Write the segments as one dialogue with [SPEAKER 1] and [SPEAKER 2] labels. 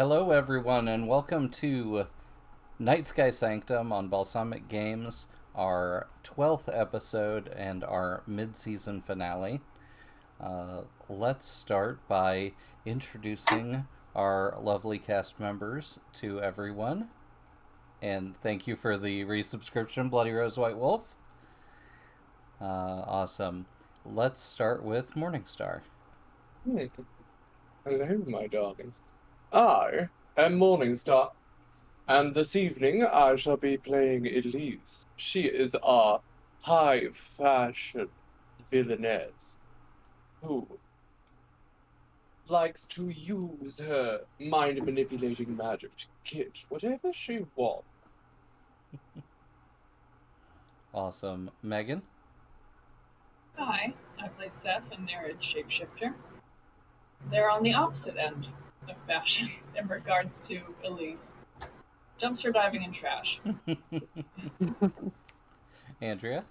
[SPEAKER 1] Hello, everyone, and welcome to Nightsky Sanctum on Balsamic Games, our 12th episode and our mid-season finale. Let's start by introducing our lovely cast members to everyone. And thank you for the resubscription, Bloody Rose White Wolf. Awesome. Let's start with Morningstar.
[SPEAKER 2] Hello, my darlings. I am Morningstar, and this evening I shall be playing Elise. She is our high fashion villainess who likes to use her mind manipulating magic to get whatever she wants.
[SPEAKER 1] Awesome. Megan?
[SPEAKER 3] Hi, I play Seth, a Nereid shapeshifter. They're on the opposite end of fashion in regards to Elise. Dumpster diving and trash.
[SPEAKER 1] Andrea?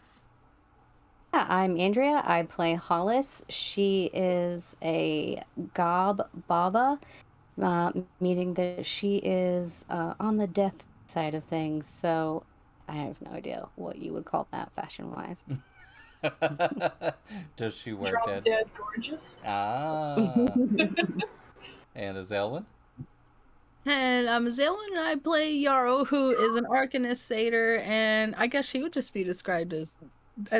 [SPEAKER 4] Yeah, I'm Andrea. I play Hollis. She is a Gob Baba, meaning that she is on the death side of things. So I have no idea what you would call that fashion-wise.
[SPEAKER 1] Does she wear
[SPEAKER 3] Drop
[SPEAKER 1] dead?
[SPEAKER 3] dead gorgeous.
[SPEAKER 1] And is Elwin?
[SPEAKER 5] And I'm Zaylin, and I play Yarrow, who is an Arcanist satyr, and I guess she would just be described as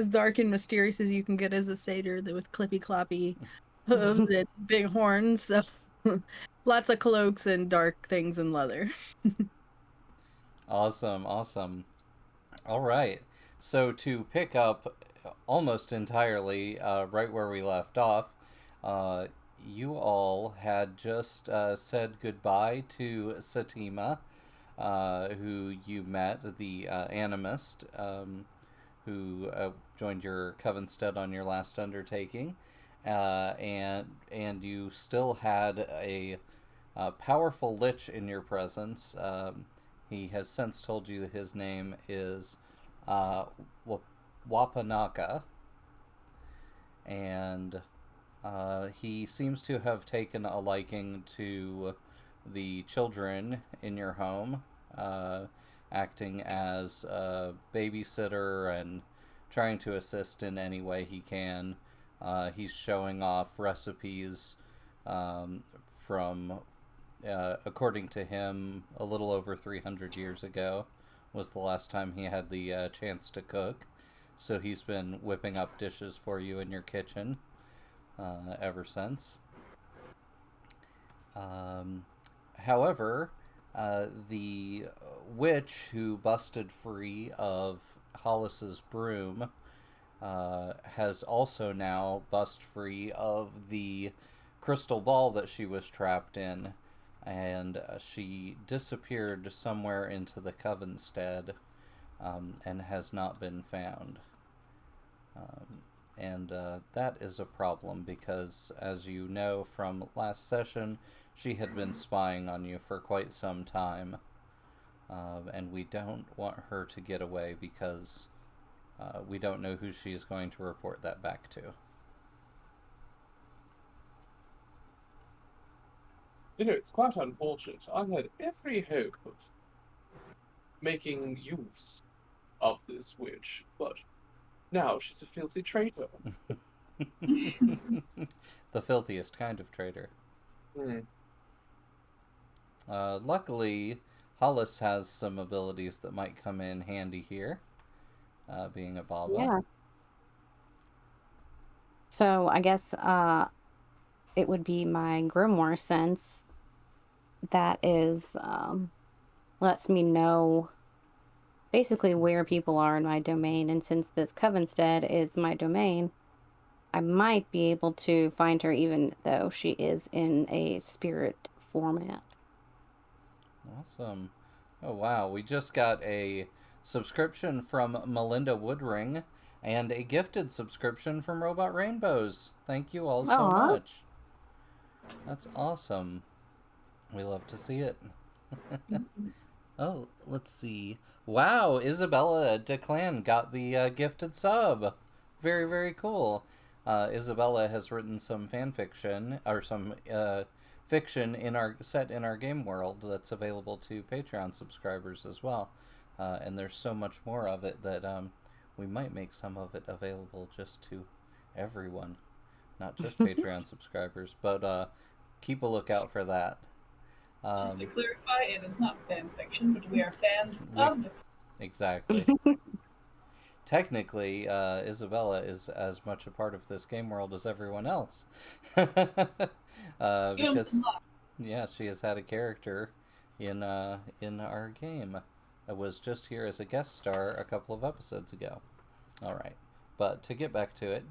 [SPEAKER 5] dark and mysterious as you can get as a satyr, with clippy cloppy hooves and big horns. So lots of cloaks and dark things and leather.
[SPEAKER 1] Awesome. All right. So to pick up almost entirely right where we left off, you all had just said goodbye to Satima, who you met, the animist, who joined your covenstead on your last undertaking, and you still had a powerful lich in your presence. He has since told you that his name is Wapanaka, and he seems to have taken a liking to the children in your home, acting as a babysitter and trying to assist in any way he can. He's showing off recipes from, according to him, a little over 300 years ago was the last time he had the chance to cook. So he's been whipping up dishes for you in your kitchen ever since. However, the witch who busted free of Hollis's broom has also now bust free of the crystal ball that she was trapped in, and she disappeared somewhere into the covenstead and has not been found. And that is a problem because, as you know from last session, she had been spying on you for quite some time. And we don't want her to get away because we don't know who she's going to report that back to.
[SPEAKER 2] You know, it's quite unfortunate. I had every hope of making use of this witch, but now she's a filthy traitor.
[SPEAKER 1] The filthiest kind of traitor. Luckily, Hollis has some abilities that might come in handy here, being a Baba.
[SPEAKER 4] Yeah. So I guess it would be my grimoire sense that is lets me know basically where people are in my domain, and since this covenstead is my domain, I might be able to find her even though she is in a spirit format.
[SPEAKER 1] Awesome. Oh, wow. We just got a subscription from Melinda Woodring and a gifted subscription from Robot Rainbows. Thank you all so much. That's awesome. We love to see it. Oh, let's see. Wow, Isabella DeClan got the gifted sub. Very, very cool. Isabella has written some fan fiction, or some fiction set in our game world that's available to Patreon subscribers as well. And there's so much more of it that we might make some of it available just to everyone, not just Patreon subscribers. But keep a lookout for that.
[SPEAKER 3] Just to clarify, it is not fan fiction, but we are fans of the.
[SPEAKER 1] Exactly. Technically, Isabella is as much a part of this game world as everyone else. Because, yeah, she has had a character in our game. I was just here as a guest star a couple of episodes ago. All right. But to get back to it,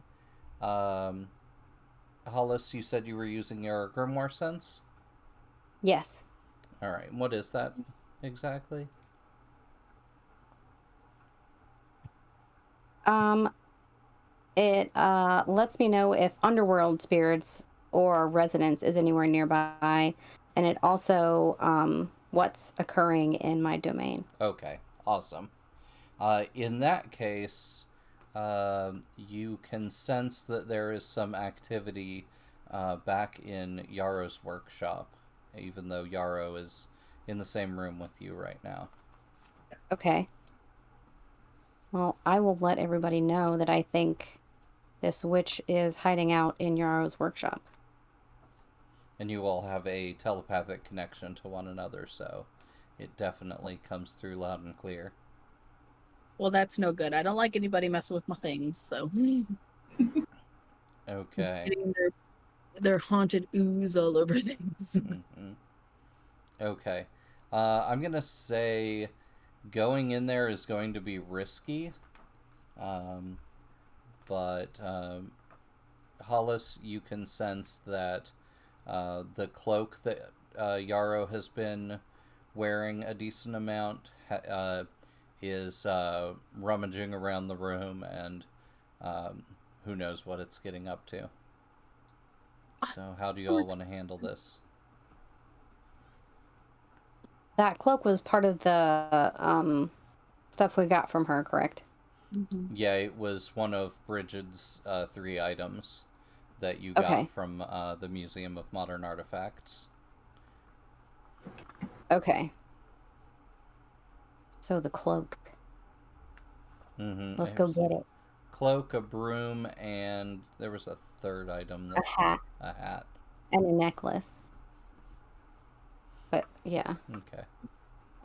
[SPEAKER 1] Hollis, you said you were using your Grimoire Sense?
[SPEAKER 4] Yes.
[SPEAKER 1] All right. What is that exactly?
[SPEAKER 4] It lets me know if underworld spirits or residents is anywhere nearby, and it also what's occurring in my domain.
[SPEAKER 1] Okay, awesome. In that case, you can sense that there is some activity back in Yarrow's workshop, even though Yarrow is in the same room with you right now.
[SPEAKER 4] Okay. Well, I will let everybody know that I think this witch is hiding out in Yarrow's workshop.
[SPEAKER 1] And you all have a telepathic connection to one another, so it definitely comes through loud and clear.
[SPEAKER 5] Well, that's no good. I don't like anybody messing with my things, so.
[SPEAKER 1] Okay.
[SPEAKER 5] Getting their haunted ooze all over things.
[SPEAKER 1] Mm-hmm. Okay. I'm going to say going in there is going to be risky. But Hollis, you can sense that the cloak that Yarrow has been wearing a decent amount is rummaging around the room, and who knows what it's getting up to. So how do you all want to handle this?
[SPEAKER 4] That cloak was part of the stuff we got from her, correct?
[SPEAKER 5] Mm-hmm.
[SPEAKER 1] Yeah, it was one of Bridget's 3 items that you got from the Museum of Modern Artifacts.
[SPEAKER 4] Okay. So the cloak.
[SPEAKER 1] Mm-hmm.
[SPEAKER 4] Let's go get it.
[SPEAKER 1] Cloak, a broom, and there was a third item.
[SPEAKER 4] A hat.
[SPEAKER 1] A hat.
[SPEAKER 4] And a necklace. But, yeah.
[SPEAKER 1] Okay.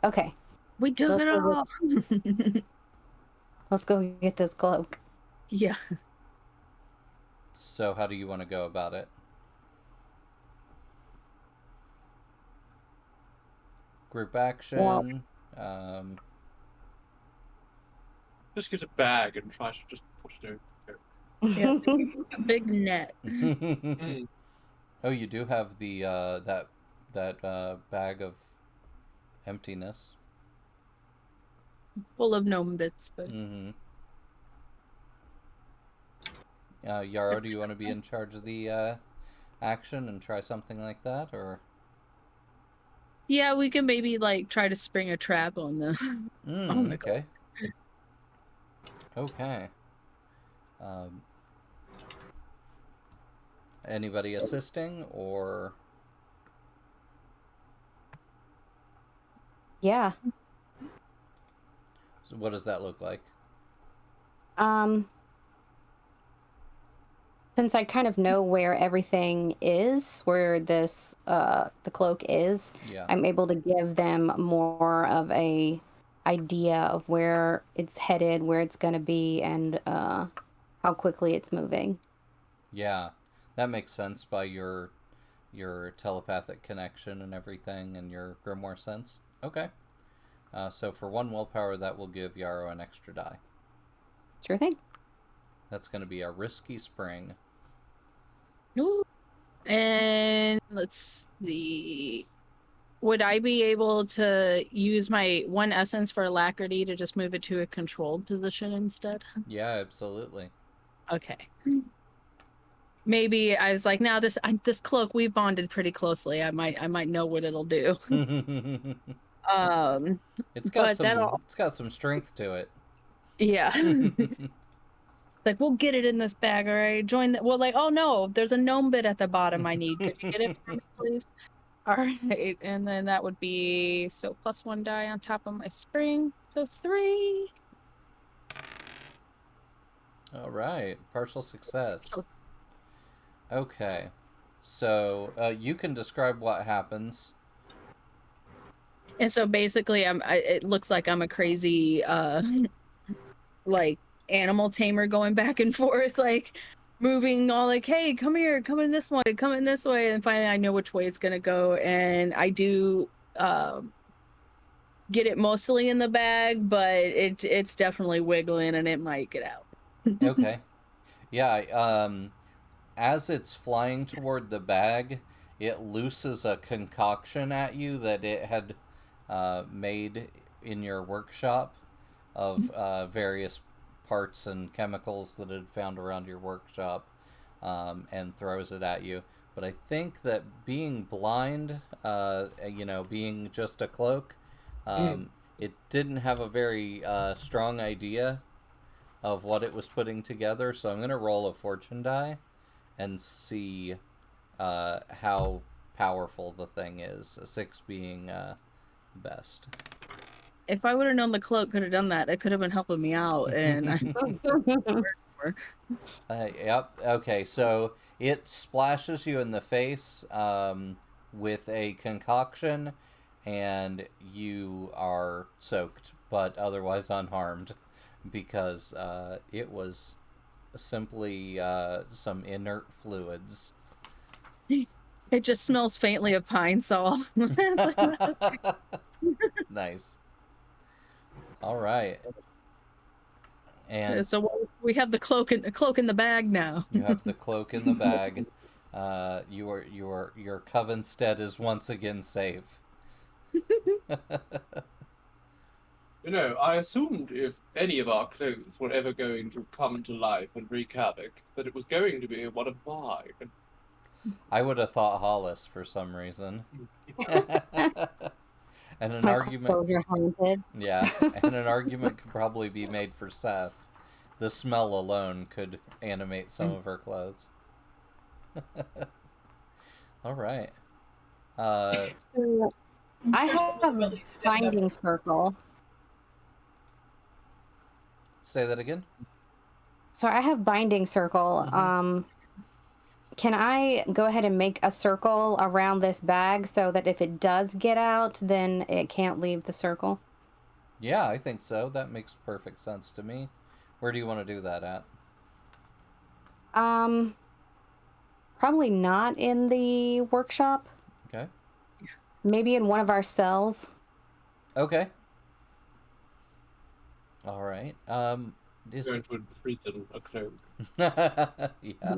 [SPEAKER 4] Okay.
[SPEAKER 5] We took it all!
[SPEAKER 4] Let's go get this cloak.
[SPEAKER 5] Yeah.
[SPEAKER 1] So how do you want to go about it? Group action?
[SPEAKER 2] Well, just get a bag and try to just put it in.
[SPEAKER 5] Yeah, a big net.
[SPEAKER 1] Oh, you do have the that bag of emptiness.
[SPEAKER 5] Full of gnome bits, but...
[SPEAKER 1] Mm-hmm. Yarrow, do you want to be in charge of the action and try something like that, or?
[SPEAKER 5] Yeah, we can maybe like try to spring a trap on the. On the
[SPEAKER 1] Okay. Okay. Anybody assisting, or?
[SPEAKER 4] Yeah.
[SPEAKER 1] So what does that look like?
[SPEAKER 4] Since I kind of know where everything is, where this the cloak is,
[SPEAKER 1] Yeah.
[SPEAKER 4] I'm able to give them more of a idea of where it's headed, where it's gonna be, and how quickly it's moving.
[SPEAKER 1] Yeah, that makes sense by your telepathic connection and everything, and your grimoire sense. Okay. So for 1 willpower, that will give Yarrow an extra die.
[SPEAKER 4] Sure thing.
[SPEAKER 1] That's going to be a risky spring.
[SPEAKER 5] Ooh. And let's see. Would I be able to use my 1 essence for alacrity to just move it to a controlled position instead?
[SPEAKER 1] Yeah, absolutely.
[SPEAKER 5] Okay. Maybe I was like, now this cloak, we bonded pretty closely. I might know what it'll do.
[SPEAKER 1] It's got some strength to it.
[SPEAKER 5] Yeah. Like, we'll get it in this bag, all right? Join the. Well, like, oh no, there's a gnome bit at the bottom I need. Could you get it for me, please? All right, and then that would be so +1 die on top of my spring, so 3.
[SPEAKER 1] All right, partial success.
[SPEAKER 5] Oh.
[SPEAKER 1] Okay, so you can describe what happens.
[SPEAKER 5] And so basically, it looks like I'm a crazy, like animal tamer going back and forth, like moving all like, hey, come here, come in this way, come in this way, and finally I know which way it's gonna go, and I do get it mostly in the bag, but it's definitely wiggling and it might get out.
[SPEAKER 1] Okay. Yeah, as it's flying toward the bag, it looses a concoction at you that it had made in your workshop of various parts and chemicals that it had found around your workshop, and throws it at you. But I think that being blind, being just a cloak, it didn't have a very strong idea of what it was putting together, so I'm going to roll a fortune die and see how powerful the thing is, a 6 being best.
[SPEAKER 5] If I would have known the cloak could have done that, it could have been helping me out, and
[SPEAKER 1] Yep, okay, so it splashes you in the face with a concoction, and you are soaked, but otherwise unharmed, because it was simply some inert fluids.
[SPEAKER 5] it just smells faintly of pine sol.
[SPEAKER 1] Nice. All right. And
[SPEAKER 5] so we have the cloak in the bag now.
[SPEAKER 1] you have the cloak in the bag. Your Covenstead is once again safe.
[SPEAKER 2] I assumed if any of our clothes were ever going to come to life and wreak havoc, that it was going to be one of mine.
[SPEAKER 1] I would have thought Hollis for some reason. And an
[SPEAKER 4] My
[SPEAKER 1] argument.
[SPEAKER 4] clothes are haunted.
[SPEAKER 1] Yeah, and an argument could probably be made for Seth. The smell alone could animate some of her clothes. All right.
[SPEAKER 4] So I have a binding circle.
[SPEAKER 1] Say that again?
[SPEAKER 4] So I have binding circle. Can I go ahead and make a circle around this bag so that if it does get out, then it can't leave the circle?
[SPEAKER 1] Yeah, I think so. That makes perfect sense to me. Where do you want to do that at?
[SPEAKER 4] Probably not in the workshop.
[SPEAKER 1] Okay.
[SPEAKER 4] Maybe in one of our cells.
[SPEAKER 1] Okay. All right.
[SPEAKER 2] Going to imprison a cloak.
[SPEAKER 1] Yeah.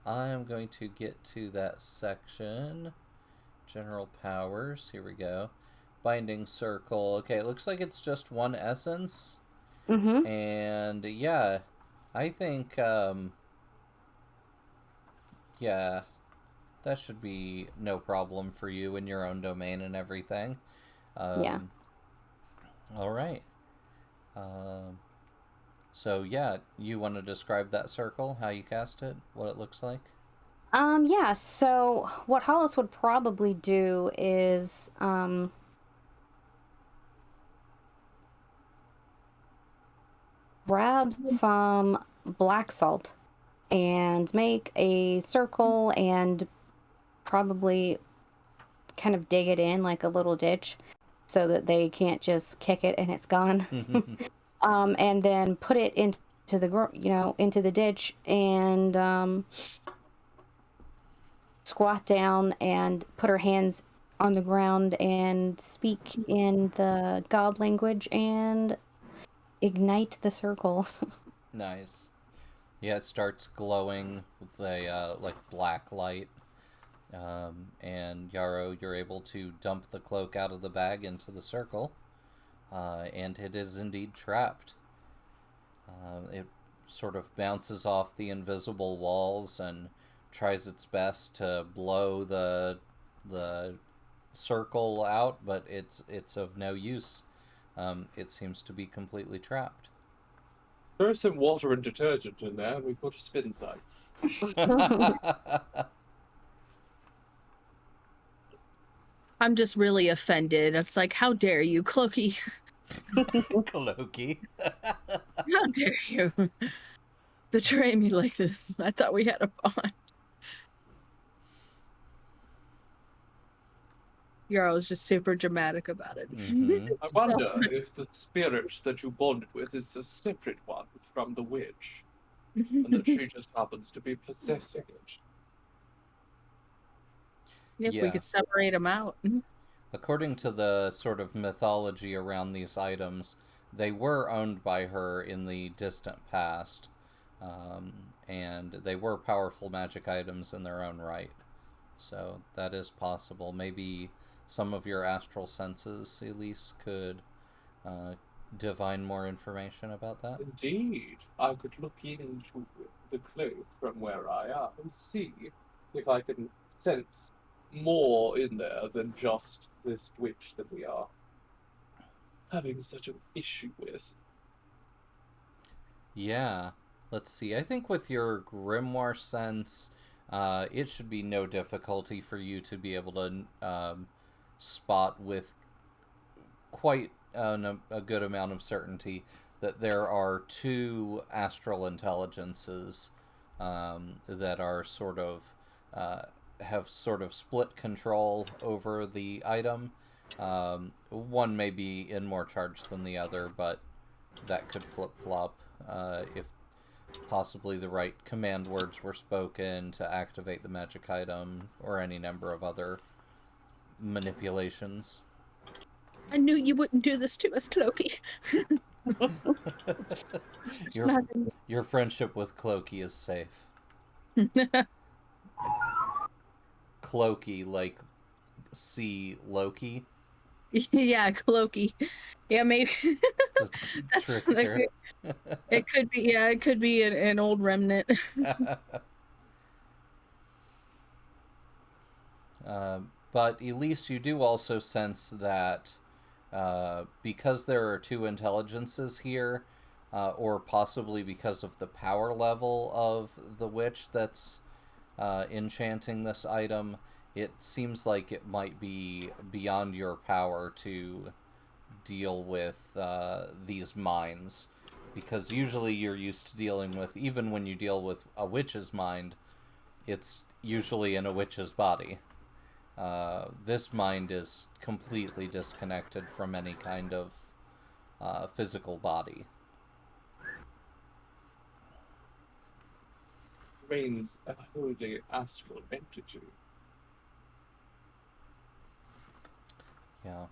[SPEAKER 1] I'm going to get to that section. General powers. Here we go. Binding circle. Okay, it looks like it's just one essence. And yeah, I think yeah, that should be no problem for you in your own domain and everything.
[SPEAKER 4] Yeah.
[SPEAKER 1] All right. So yeah, you want to describe that circle, how you cast it, what it looks like?
[SPEAKER 4] Yeah, so what Hollis would probably do is grab some black salt and make a circle and probably kind of dig it in like a little ditch so that they can't just kick it and it's gone. And then put it into the ditch and squat down and put her hands on the ground and speak in the god language and ignite the circle.
[SPEAKER 1] Nice. Yeah, it starts glowing with a like black light. And Yarrow, you're able to dump the cloak out of the bag into the circle. And it is indeed trapped. It sort of bounces off the invisible walls and tries its best to blow the circle out, but it's of no use. It seems to be completely trapped.
[SPEAKER 2] Throw some water and detergent in there, and we've got a spin site.
[SPEAKER 5] I'm just really offended. It's like, how dare you, Clokey?
[SPEAKER 1] Clokey.
[SPEAKER 5] How dare you betray me like this? I thought we had a bond. Yarrow was just super dramatic about it.
[SPEAKER 1] Mm-hmm.
[SPEAKER 2] I wonder if the spirit that you bonded with is a separate one from the witch, and that she just happens to be possessing it.
[SPEAKER 5] If we
[SPEAKER 1] Yeah.
[SPEAKER 5] could separate them out.
[SPEAKER 1] According to the sort of mythology around these items, they were owned by her in the distant past, and they were powerful magic items in their own right. So that is possible. Maybe some of your astral senses, Elise, could divine more information about that.
[SPEAKER 2] Indeed, I could look into the cloak from where I am and see if I can sense more in there than just this witch that we are having such an issue with.
[SPEAKER 1] Yeah. Let's see. I think with your grimoire sense, it should be no difficulty for you to be able to spot with quite a good amount of certainty that there are two astral intelligences that are sort of have sort of split control over the item. One may be in more charge than the other, but that could flip-flop if possibly the right command words were spoken to activate the magic item, or any number of other manipulations.
[SPEAKER 5] I knew you wouldn't do this to us, Clokey.
[SPEAKER 1] Your friendship with Clokey is safe. Clokey, like C. Loki.
[SPEAKER 5] Yeah, Clokey. Yeah, maybe.
[SPEAKER 1] It's a trickster.
[SPEAKER 5] It could be. Yeah, it could be an old remnant.
[SPEAKER 1] But Elise, you do also sense that because there are two intelligences here, or possibly because of the power level of the witch that's enchanting this item, it seems like it might be beyond your power to deal with these minds. Because usually you're used to dealing with, even when you deal with a witch's mind, it's usually in a witch's body. This mind is completely disconnected from any kind of physical body.
[SPEAKER 2] Remains a wholly astral entity.
[SPEAKER 1] Yeah.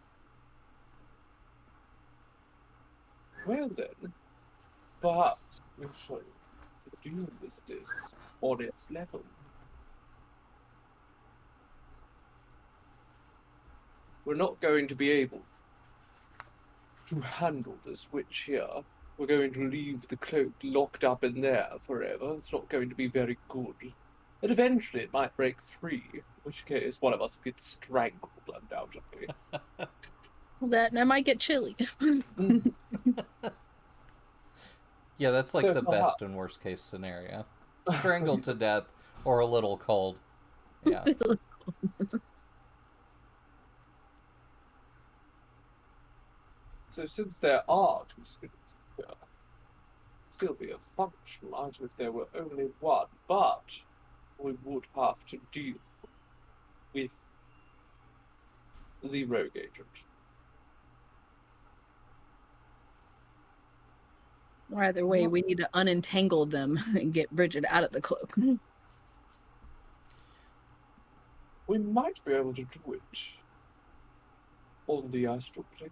[SPEAKER 2] Well then, perhaps we shall deal with this on its level. We're not going to be able to handle this witch here. We're going to leave the cloak locked up in there forever. It's not going to be very good. And eventually it might break free, in which case one of us gets strangled, undoubtedly.
[SPEAKER 5] That might get chilly.
[SPEAKER 1] Yeah, that's like
[SPEAKER 2] So
[SPEAKER 1] the best and worst case scenario. Strangled to death or a little cold. Yeah.
[SPEAKER 2] So since there are two spirits here, still be a functional item if there were only one, but we would have to deal with the rogue agent.
[SPEAKER 5] Either way, we need to unentangle them and get Bridget out of the cloak.
[SPEAKER 2] We might be able to do it on the astral plane,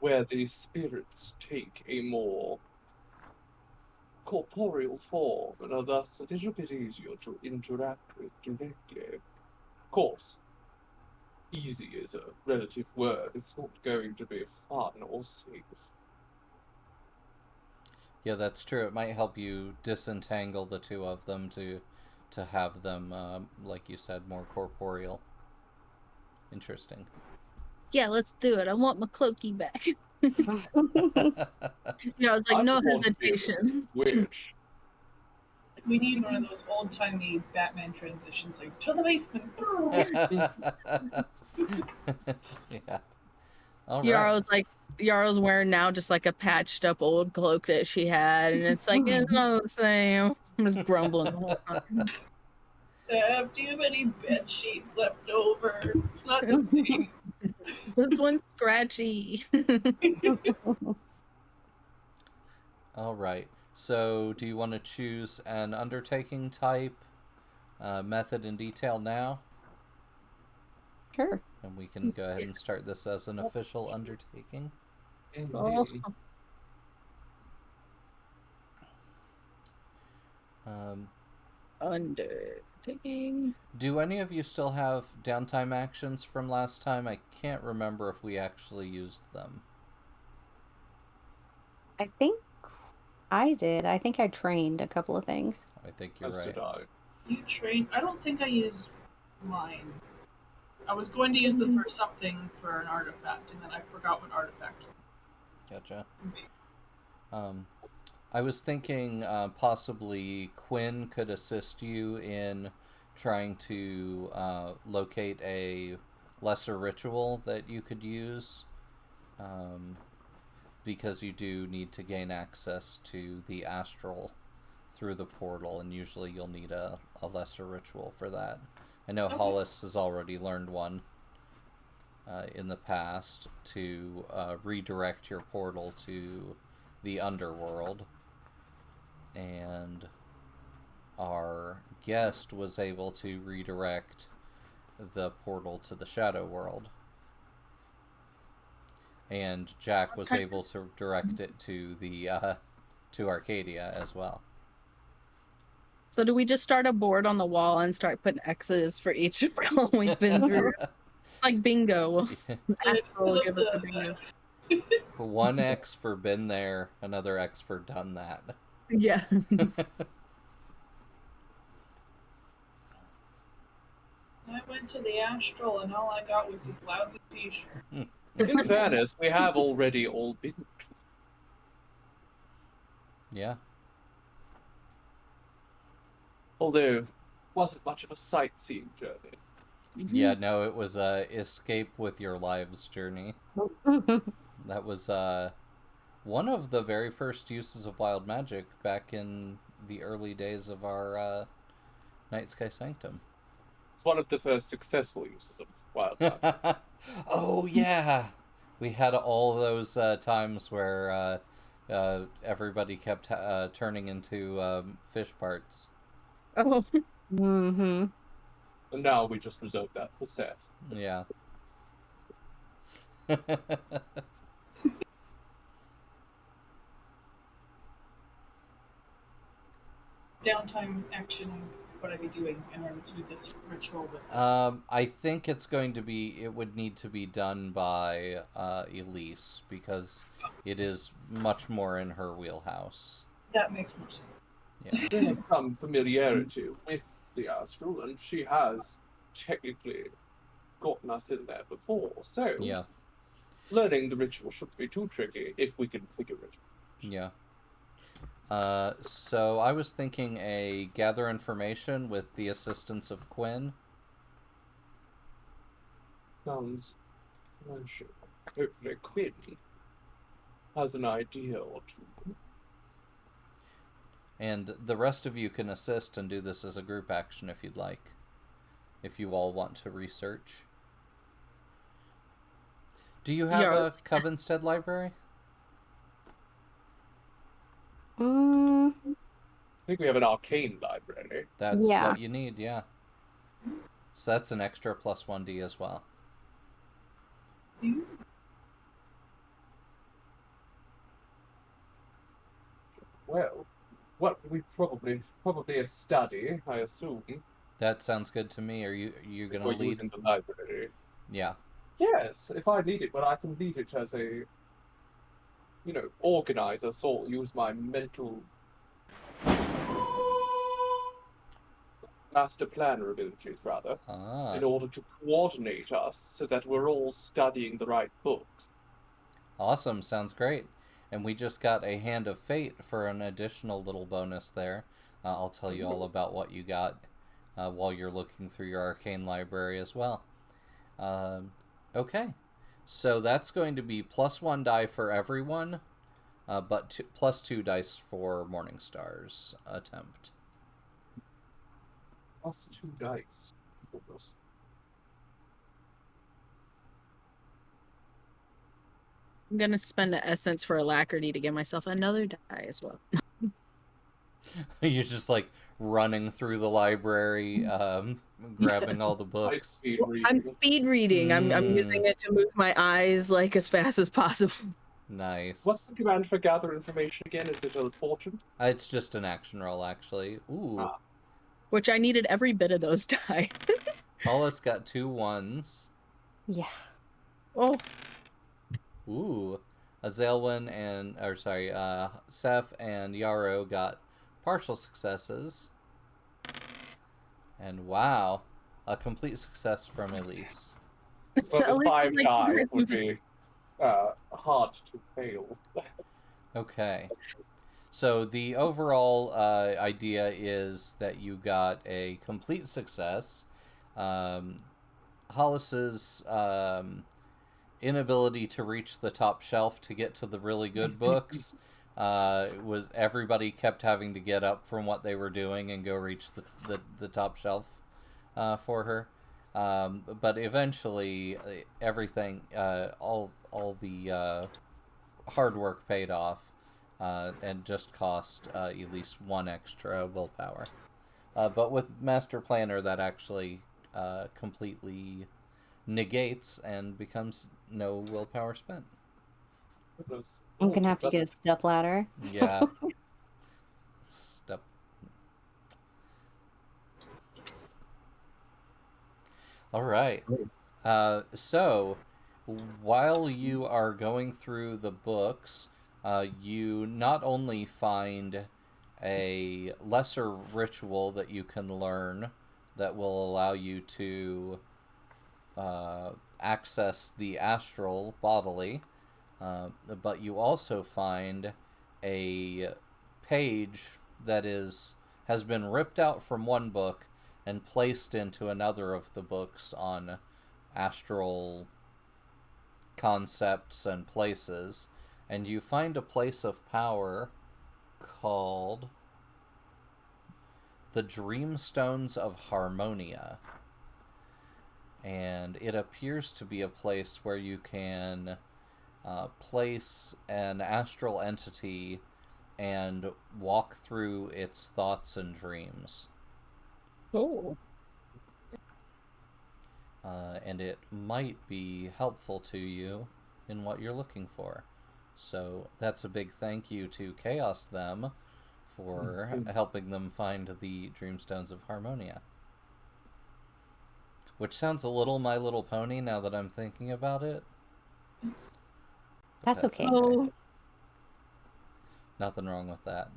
[SPEAKER 2] where these spirits take a more corporeal form and are thus a little bit easier to interact with directly. Of course, easy is a relative word. It's not going to be fun or safe.
[SPEAKER 1] Yeah, that's true. It might help you disentangle the two of them to have them, like you said, more corporeal. Interesting.
[SPEAKER 5] Yeah, let's do it. I want my cloaky back. Yeah, I was like,
[SPEAKER 2] I
[SPEAKER 5] no
[SPEAKER 2] just want to be able to
[SPEAKER 5] hesitation.
[SPEAKER 2] switch.
[SPEAKER 3] We need one of those old timey Batman transitions, like to the basement.
[SPEAKER 1] Yeah. All right.
[SPEAKER 5] Yarrow's wearing now just like a patched up old cloak that she had, and it's like it's not the same. I'm just grumbling the whole time.
[SPEAKER 3] Do you have any bed sheets left over? It's not the same.
[SPEAKER 5] This one's scratchy.
[SPEAKER 1] All right. So, do you want to choose an undertaking type, method, and detail now?
[SPEAKER 4] Sure.
[SPEAKER 1] And we can go ahead and start this as an official undertaking.
[SPEAKER 5] Oh,
[SPEAKER 1] Um,
[SPEAKER 5] undertaking.
[SPEAKER 1] do any of you still have downtime actions from last time? I can't remember if we actually used them.
[SPEAKER 4] I think I did. I think I trained a couple of things.
[SPEAKER 1] I think you're
[SPEAKER 2] As
[SPEAKER 1] right.
[SPEAKER 2] did I.
[SPEAKER 3] You train. I don't think I used mine. I was going to use them for something for an artifact, and then I forgot what artifact.
[SPEAKER 1] Gotcha. I was thinking possibly Quinn could assist you in trying to locate a lesser ritual that you could use, because you do need to gain access to the astral through the portal, and usually you'll need a lesser ritual for that. I know Hollis has already learned one in the past to redirect your portal to the underworld, and our guest was able to redirect the portal to the shadow world, and Jack was able to direct it to the to Arcadia as well.
[SPEAKER 5] So do we just start a board on the wall and start putting X's for each realm we've been through? It's like bingo. Astral give us a bingo.
[SPEAKER 1] 1 X for been there, another X for done that.
[SPEAKER 5] Yeah.
[SPEAKER 3] I went to the astral, and all I got was this lousy T-shirt.
[SPEAKER 2] In fairness, we have already all been.
[SPEAKER 1] Yeah.
[SPEAKER 2] Although, wasn't much of a sightseeing journey.
[SPEAKER 1] Yeah, no, it was a escape with your lives journey. That was one of the very first uses of wild magic back in the early days of our Nightsky Sanctum.
[SPEAKER 2] It's one of the first successful uses of wild magic.
[SPEAKER 1] Oh yeah, we had all those times where everybody kept turning into fish parts.
[SPEAKER 5] Oh.
[SPEAKER 4] Mm-hmm.
[SPEAKER 2] And now we just reserve that for Seth.
[SPEAKER 1] Yeah.
[SPEAKER 3] Downtime action. What I'd be doing in order to do this ritual with.
[SPEAKER 1] I think it's going to be. It would need to be done by Elise, because it is much more in her wheelhouse.
[SPEAKER 3] That makes more sense.
[SPEAKER 1] Yeah.
[SPEAKER 2] There is some familiarity with the astral, and she has technically gotten us in there before, so
[SPEAKER 1] Yeah.
[SPEAKER 2] learning the ritual shouldn't be too tricky if we can figure it.
[SPEAKER 1] Yeah. So I was thinking a gather information with the assistance of Quinn.
[SPEAKER 2] Sounds commercial. Hopefully Quinn has an idea or two.
[SPEAKER 1] And the rest of you can assist and do this as a group action if you'd like. If you all want to research. Do you have a Covenstead library?
[SPEAKER 2] I think we have an arcane library.
[SPEAKER 1] That's
[SPEAKER 4] Yeah.
[SPEAKER 1] what you need, yeah. So that's an extra plus 1d as well.
[SPEAKER 2] Well, what we probably a study, I assume.
[SPEAKER 1] That sounds good to me. Are you gonna
[SPEAKER 2] We're
[SPEAKER 1] lead?
[SPEAKER 2] using the library.
[SPEAKER 1] Yeah.
[SPEAKER 2] Yes, if I need it, but I can lead it as a, organizer, so use my mental master planner abilities, rather, in order to coordinate us so that we're all studying the right books.
[SPEAKER 1] Awesome, sounds great. And we just got a Hand of Fate for an additional little bonus there. I'll tell you all about what you got while you're looking through your arcane library as well. Okay, so that's going to be +1 die for everyone, but +2 dice for Morningstar's attempt.
[SPEAKER 2] +2 dice.
[SPEAKER 5] I'm gonna spend an essence for alacrity to give myself another die as well.
[SPEAKER 1] You're just like running through the library, grabbing all the
[SPEAKER 2] I
[SPEAKER 1] books.
[SPEAKER 2] speed
[SPEAKER 5] I'm
[SPEAKER 2] reading.
[SPEAKER 5] speed reading. I'm using it to move my eyes like as fast as possible.
[SPEAKER 1] Nice.
[SPEAKER 2] What's the command for gather information again? Is it a fortune?
[SPEAKER 1] It's just an action roll, actually. Ooh.
[SPEAKER 5] Which I needed every bit of those die.
[SPEAKER 1] Hollis got 2 1s.
[SPEAKER 4] Yeah.
[SPEAKER 5] Oh,
[SPEAKER 1] Ooh. Azelwyn and, Seth and Yarrow got partial successes. And wow, a complete success from Elise.
[SPEAKER 2] Well,
[SPEAKER 5] At
[SPEAKER 2] with
[SPEAKER 5] least
[SPEAKER 2] 5
[SPEAKER 5] like-
[SPEAKER 2] die would be hard to fail.
[SPEAKER 1] Okay. So the overall idea is that you got a complete success. Hollis's inability to reach the top shelf to get to the really good books was everybody kept having to get up from what they were doing and go reach the top shelf for her. But eventually, everything, all the hard work paid off, and just cost at least 1 extra willpower. But with Master Planner, that actually completely negates and becomes no willpower spent.
[SPEAKER 4] I'm gonna have to get a step ladder.
[SPEAKER 1] Yeah. Step. All right. So, while you are going through the books, you not only find a lesser ritual that you can learn that will allow you to access the astral bodily, but you also find a page that has been ripped out from one book and placed into another of the books on astral concepts and places, and you find a place of power called the Dreamstones of Harmonia. And it appears to be a place where you can place an astral entity and walk through its thoughts and dreams.
[SPEAKER 5] oh.
[SPEAKER 1] And it might be helpful to you in what you're looking for. So that's a big thank you to Chaos Them for helping them find the Dreamstones of Harmonia. Which sounds a little My Little Pony now that I'm thinking about it.
[SPEAKER 4] That's okay.
[SPEAKER 5] Oh.
[SPEAKER 1] Nothing wrong with that.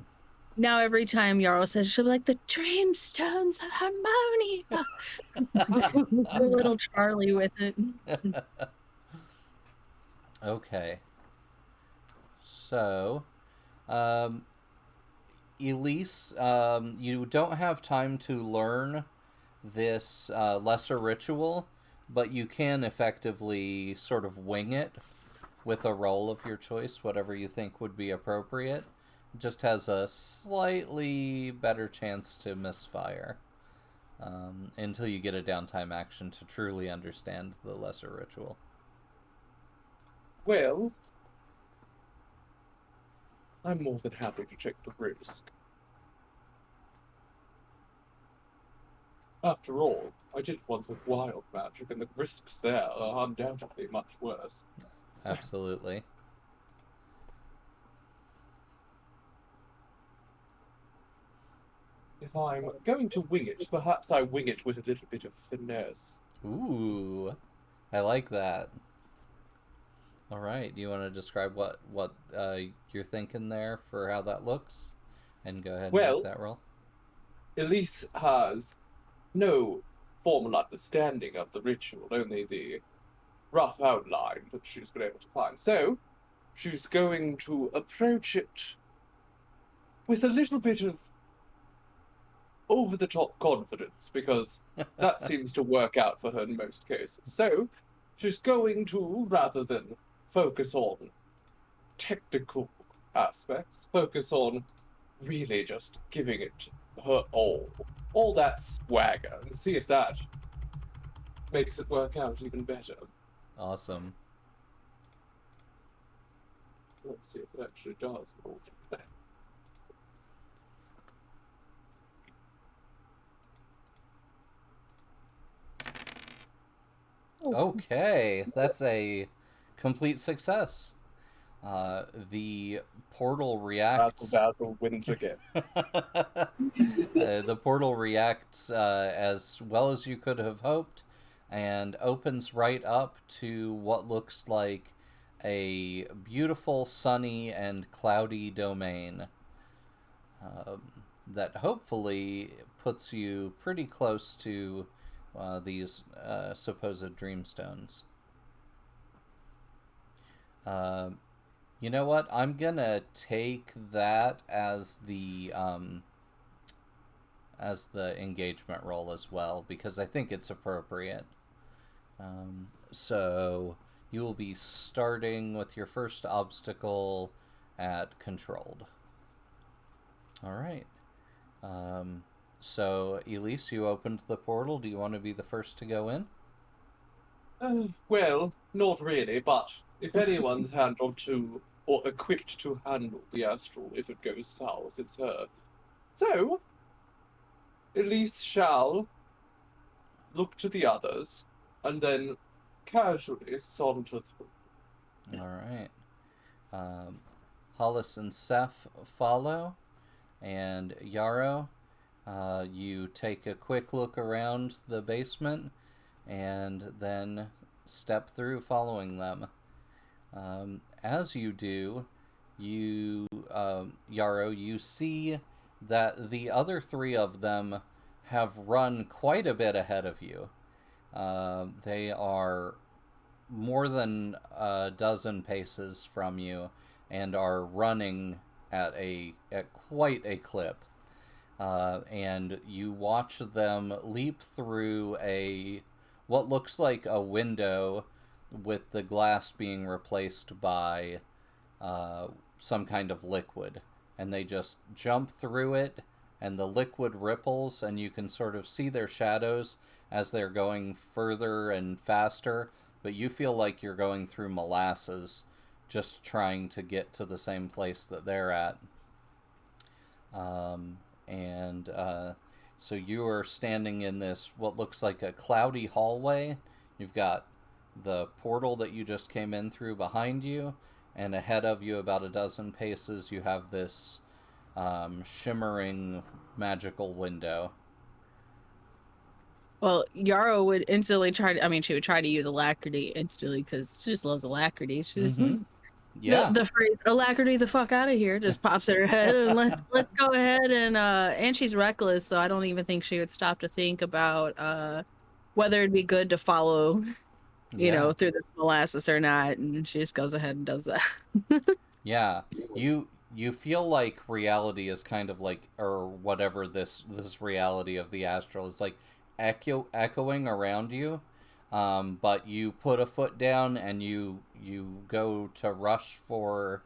[SPEAKER 5] Now every time Yarrow says, she'll be like, the Dreamstones of Harmonia. The little Charlie with it.
[SPEAKER 1] Okay. So, Elise, you don't have time to learn this lesser ritual, but you can effectively sort of wing it with a roll of your choice, whatever you think would be appropriate. It just has a slightly better chance to misfire until you get a downtime action to truly understand the lesser ritual.
[SPEAKER 2] Well, I'm more than happy to take the risk. After all, I did once with wild magic, and the risks there are undoubtedly much worse.
[SPEAKER 1] Absolutely.
[SPEAKER 2] If I'm going to wing it, perhaps I wing it with a little bit of finesse.
[SPEAKER 1] Ooh, I like that. All right, do you want to describe what you're thinking there for how that looks, and go ahead and
[SPEAKER 2] Well,
[SPEAKER 1] make that roll?
[SPEAKER 2] Elise has no formal understanding of the ritual, only the rough outline that she's been able to find. So, she's going to approach it with a little bit of over-the-top confidence, because that seems to work out for her in most cases. So, she's going to, rather than focus on technical aspects, focus on really just giving it her all that swagger, and see if that makes it work out even better.
[SPEAKER 1] Awesome.
[SPEAKER 2] Let's see if it actually does.
[SPEAKER 1] Okay, that's a complete success. The portal reacts.
[SPEAKER 2] Basil wins again.
[SPEAKER 1] The portal reacts as well as you could have hoped, and opens right up to what looks like a beautiful, sunny, and cloudy domain that hopefully puts you pretty close to these supposed dreamstones. You know what? I'm gonna take that as the engagement roll as well, because I think it's appropriate. So you will be starting with your first obstacle at controlled. All right. So Elise, you opened the portal. Do you want to be the first to go in?
[SPEAKER 2] Well, not really, but if anyone's handled to, or equipped to handle the astral if it goes south, it's her. So, Elise shall look to the others, and then casually saunter through.
[SPEAKER 1] All right. Hollis and Seth follow, and Yarrow, you take a quick look around the basement, and then step through following them. As you do, Yarrow, you see that the other three of them have run quite a bit ahead of you. They are more than a dozen paces from you and are running at quite a clip. And you watch them leap through what looks like a window with the glass being replaced by some kind of liquid. And they just jump through it, and the liquid ripples, and you can sort of see their shadows as they're going further and faster, but you feel like you're going through molasses just trying to get to the same place that they're at. So you are standing in this, what looks like a cloudy hallway. You've got the portal that you just came in through behind you, and ahead of you about a dozen paces you have this shimmering magical window.
[SPEAKER 5] Well, Yarrow would instantly she would try to use alacrity instantly because she just loves alacrity. She just,
[SPEAKER 1] Yeah.
[SPEAKER 5] the phrase "alacrity the fuck out of here" just pops in her head, and let's go ahead and she's reckless, so I don't even think she would stop to think about whether it'd be good to follow, through this molasses or not, and she just goes ahead and does that.
[SPEAKER 1] Yeah, you feel like reality is kind of like, or whatever this reality of the astral is like, echoing around you, but you put a foot down and you go to rush for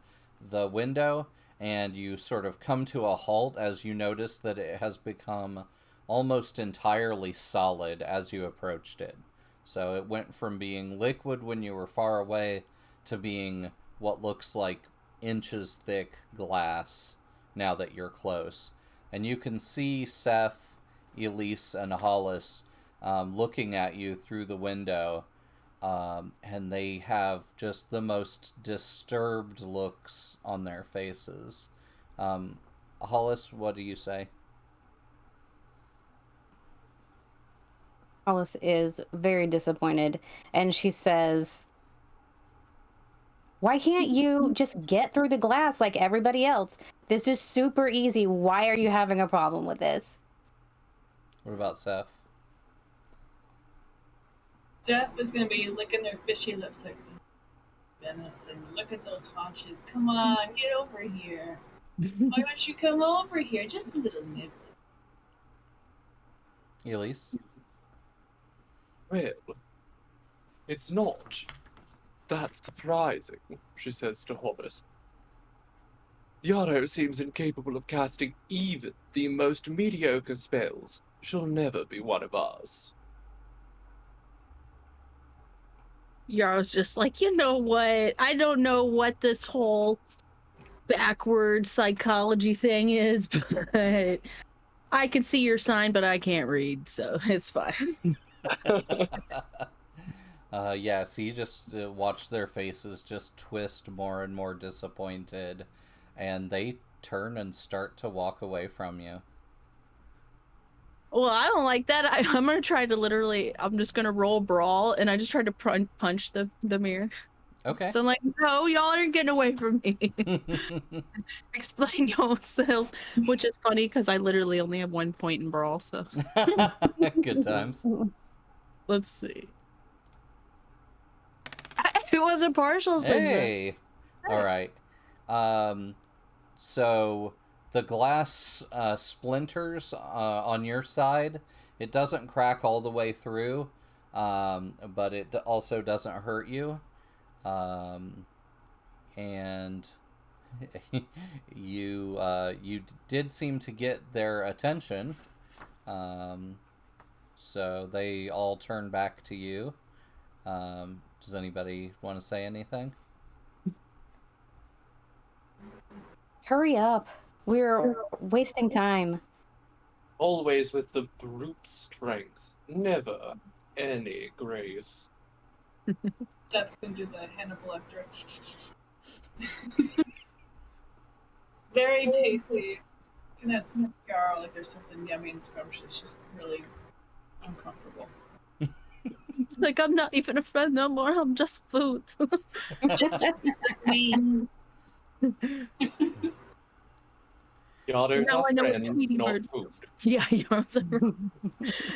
[SPEAKER 1] the window, and you sort of come to a halt as you notice that it has become almost entirely solid as you approached it. So it went from being liquid when you were far away to being what looks like inches thick glass now that you're close. And you can see Seth, Elise, and Hollis looking at you through the window, and they have just the most disturbed looks on their faces. Hollis, what do you say?
[SPEAKER 4] Hollis is very disappointed, and she says, "Why can't you just get through the glass like everybody else? This is super easy. Why are you having a problem with this?"
[SPEAKER 1] What about Seth?
[SPEAKER 3] Seth is going to be licking their fishy lips like, Venison, look at those haunches. Come on, get over here. Why don't you come over here? Just a little nibble.
[SPEAKER 1] Elise?
[SPEAKER 2] Well, it's not that surprising, she says to Hobbes. Yarrow seems incapable of casting even the most mediocre spells. She'll never be one of us.
[SPEAKER 5] Yarrow's just like, you know what? I don't know what this whole backward psychology thing is, but I can see your sign, but I can't read, so it's fine.
[SPEAKER 1] Yeah, so you just watch their faces just twist more and more disappointed, and they turn and start to walk away from you.
[SPEAKER 5] Well, I don't like that. I'm gonna try to literally, I'm just gonna roll brawl, and I just tried to punch the mirror.
[SPEAKER 1] Okay.
[SPEAKER 5] So I'm like, no, y'all aren't getting away from me. Explain yourselves, which is funny because I literally only have 1 point in brawl, so.
[SPEAKER 1] Good times.
[SPEAKER 5] Let's see. It was a partial success.
[SPEAKER 1] Hey! All right. So the glass splinters on your side, it doesn't crack all the way through, but it also doesn't hurt you. And you did seem to get their attention. So they all turn back to you. Does anybody want to say anything?
[SPEAKER 4] Hurry up. We're wasting time.
[SPEAKER 2] Always with the brute strength, never any grace.
[SPEAKER 3] Steph's gonna do the Hannibal Lecter. Very tasty. Gonna Yarrow like there's something yummy and scrumptious. Just really uncomfortable.
[SPEAKER 5] It's like I'm not even a friend no more. I'm just food.
[SPEAKER 3] Just me.
[SPEAKER 2] Yarrow's
[SPEAKER 5] Now
[SPEAKER 2] our
[SPEAKER 5] I know what
[SPEAKER 2] friends,
[SPEAKER 5] Tweety
[SPEAKER 2] not
[SPEAKER 5] Bird
[SPEAKER 2] food.
[SPEAKER 5] Yeah, you're also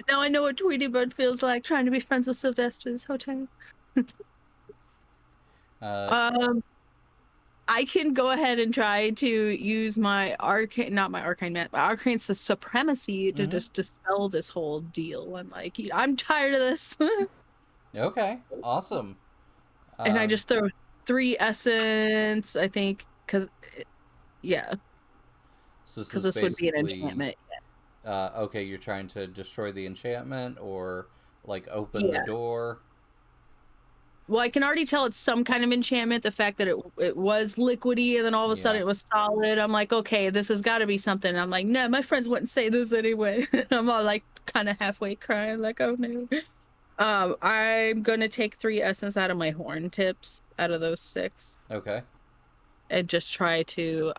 [SPEAKER 5] Now I know what Tweety Bird feels like trying to be friends with Sylvester's hotel. I can go ahead and try to use my arcane, not my arcane supremacy to just dispel this whole deal. I'm like, I'm tired of this.
[SPEAKER 1] Okay, awesome.
[SPEAKER 5] And I just throw 3 essence, I think, because, yeah.
[SPEAKER 1] So
[SPEAKER 5] Because this would be an enchantment.
[SPEAKER 1] Okay, you're trying to destroy the enchantment or, like, open the door?
[SPEAKER 5] Well, I can already tell it's some kind of enchantment. The fact that it was liquidy and then all of a sudden it was solid. I'm like, okay, this has got to be something. I'm like, nah, my friends wouldn't say this anyway. I'm all like kind of halfway crying, like, oh no. I'm gonna take 3 essence out of my horn tips out of those 6.
[SPEAKER 1] Okay.
[SPEAKER 5] And just try to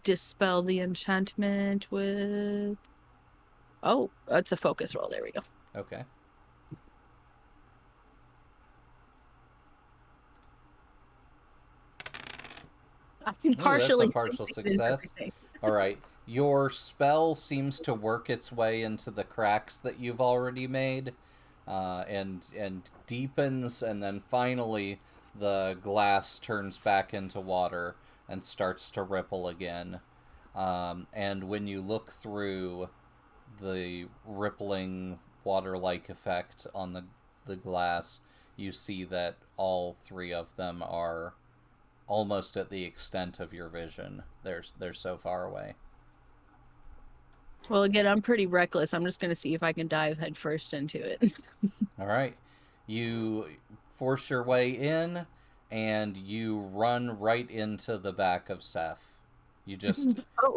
[SPEAKER 5] dispel the enchantment with. Oh, it's a focus roll. There we go.
[SPEAKER 1] Okay.
[SPEAKER 5] Partially.
[SPEAKER 1] That's a partial success. All right. Your spell seems to work its way into the cracks that you've already made, and deepens, and then finally the glass turns back into water and starts to ripple again. And when you look through the rippling water-like effect on the glass, you see that all 3 of them are almost at the extent of your vision. They're so far away.
[SPEAKER 5] Well, again, I'm pretty reckless. I'm just going to see if I can dive headfirst into it.
[SPEAKER 1] All right. You force your way in, and you run right into the back of Seth. You just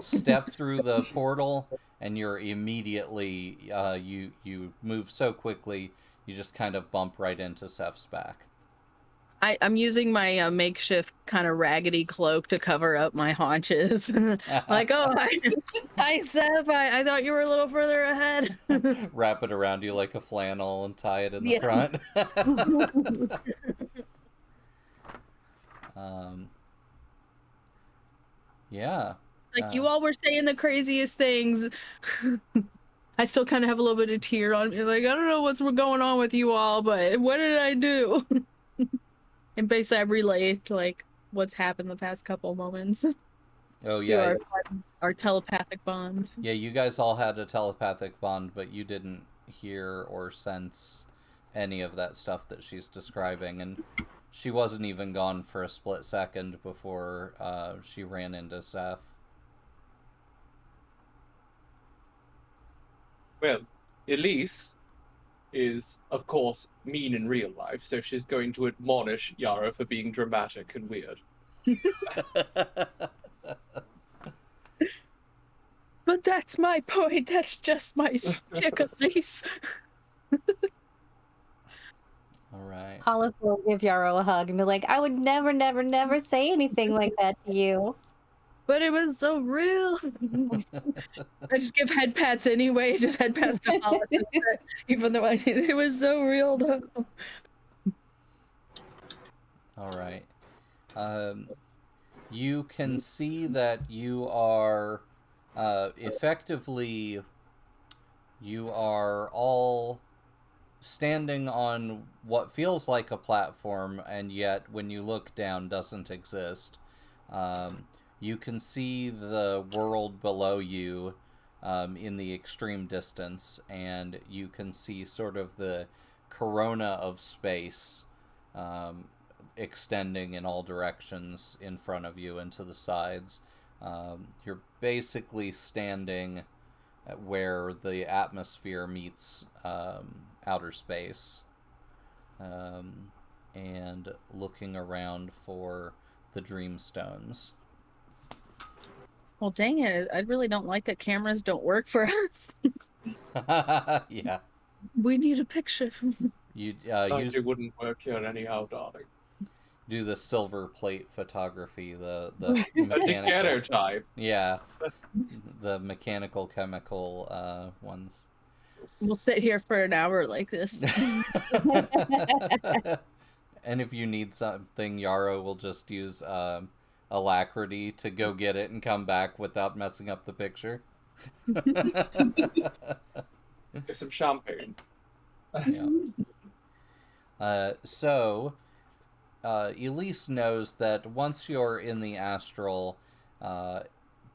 [SPEAKER 1] step through the portal, and you're immediately, you move so quickly, you just kind of bump right into Seth's back.
[SPEAKER 5] I'm using my makeshift kind of raggedy cloak to cover up my haunches. Like, oh, hi, Seth. I thought you were a little further ahead.
[SPEAKER 1] Wrap it around you like a flannel and tie it in the front. Yeah.
[SPEAKER 5] Like, you all were saying the craziest things. I still kind of have a little bit of tear on me. Like, I don't know what's going on with you all, but what did I do? And basically I relayed like what's happened the past couple moments
[SPEAKER 1] Oh
[SPEAKER 5] to
[SPEAKER 1] yeah,
[SPEAKER 5] our telepathic bond.
[SPEAKER 1] yeah. You guys all had a telepathic bond, but you didn't hear or sense any of that stuff that she's describing, and she wasn't even gone for a split second before she ran into Seth.
[SPEAKER 2] Well, Elise is, of course, mean in real life, so she's going to admonish Yara for being dramatic and weird.
[SPEAKER 5] But that's my point. That's just my stick, Elise.
[SPEAKER 1] All right.
[SPEAKER 4] Hollis will give Yarrow a hug and be like, I would never, never, never say anything like that to you.
[SPEAKER 5] But it was so real. I just give head pats anyway. Just head pats to Hollis, even though it was so real though.
[SPEAKER 1] All right. You can see that you are effectively, you are all standing on what feels like a platform, and yet when you look down doesn't exist. You can see the world below you in the extreme distance, and you can see sort of the corona of space extending in all directions in front of you and to the sides. You're basically standing at where the atmosphere meets outer space, and looking around for the Dreamstones.
[SPEAKER 5] Well, dang it. I really don't like that cameras don't work for us.
[SPEAKER 1] Yeah.
[SPEAKER 5] We need a picture.
[SPEAKER 1] You
[SPEAKER 2] It wouldn't work here anyhow, darling.
[SPEAKER 1] do the silver plate photography, the
[SPEAKER 2] A
[SPEAKER 1] mechanical,
[SPEAKER 2] daguerreotype.
[SPEAKER 1] yeah, the mechanical chemical ones.
[SPEAKER 5] We'll sit here for an hour like this.
[SPEAKER 1] And if you need something, Yarrow will just use alacrity to go get it and come back without messing up the picture.
[SPEAKER 2] Get some champagne.
[SPEAKER 1] Yeah. So, Elise knows that once you're in the astral,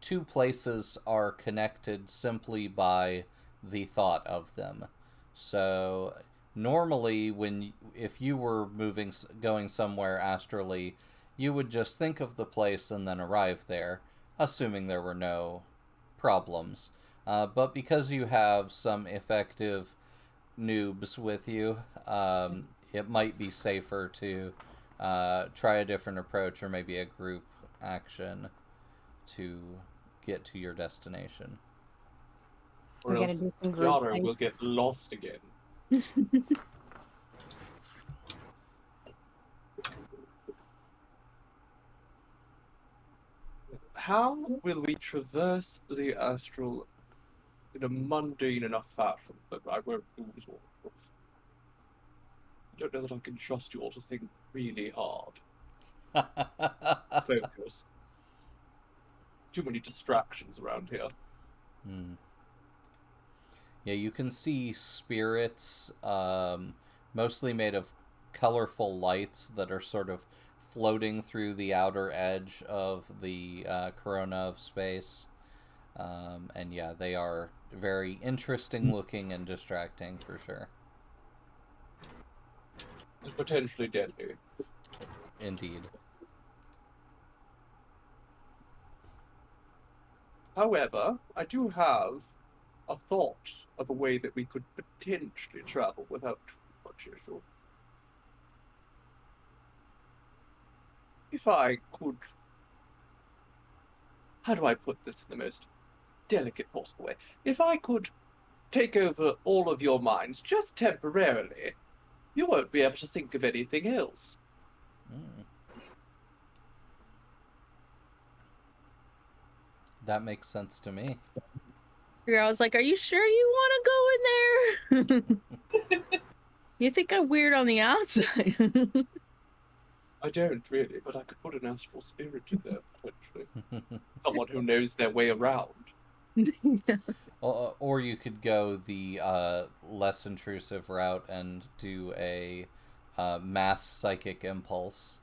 [SPEAKER 1] two places are connected simply by the thought of them. So, normally, if you were going somewhere astrally, you would just think of the place and then arrive there, assuming there were no problems. But because you have some effective noobs with you, it might be safer to try a different approach, or maybe a group action to get to your destination.
[SPEAKER 2] Or
[SPEAKER 4] We gotta
[SPEAKER 2] else
[SPEAKER 4] do some group
[SPEAKER 2] Yara
[SPEAKER 4] things.
[SPEAKER 2] will get lost again. How will we traverse the astral in a mundane enough fashion that I won't lose all of us? I don't know that I can trust you all to think really hard. Focus. Too many distractions around here.
[SPEAKER 1] Yeah, you can see spirits, mostly made of colorful lights that are sort of floating through the outer edge of the corona of space. And yeah, they are very interesting looking and distracting for sure.
[SPEAKER 2] And potentially deadly.
[SPEAKER 1] Indeed.
[SPEAKER 2] However, I do have a thought of a way that we could potentially travel without too much issue. If I could... How do I put this in the most delicate possible way? If I could take over all of your minds just temporarily, you won't be able to think of anything else.
[SPEAKER 1] That makes sense to me.
[SPEAKER 5] I was like, are you sure you want to go in there? You think I'm weird on the outside?
[SPEAKER 2] I don't really, but I could put an astral spirit in there, potentially. Someone who knows their way around.
[SPEAKER 1] Or you could go the less intrusive route and do a mass psychic impulse.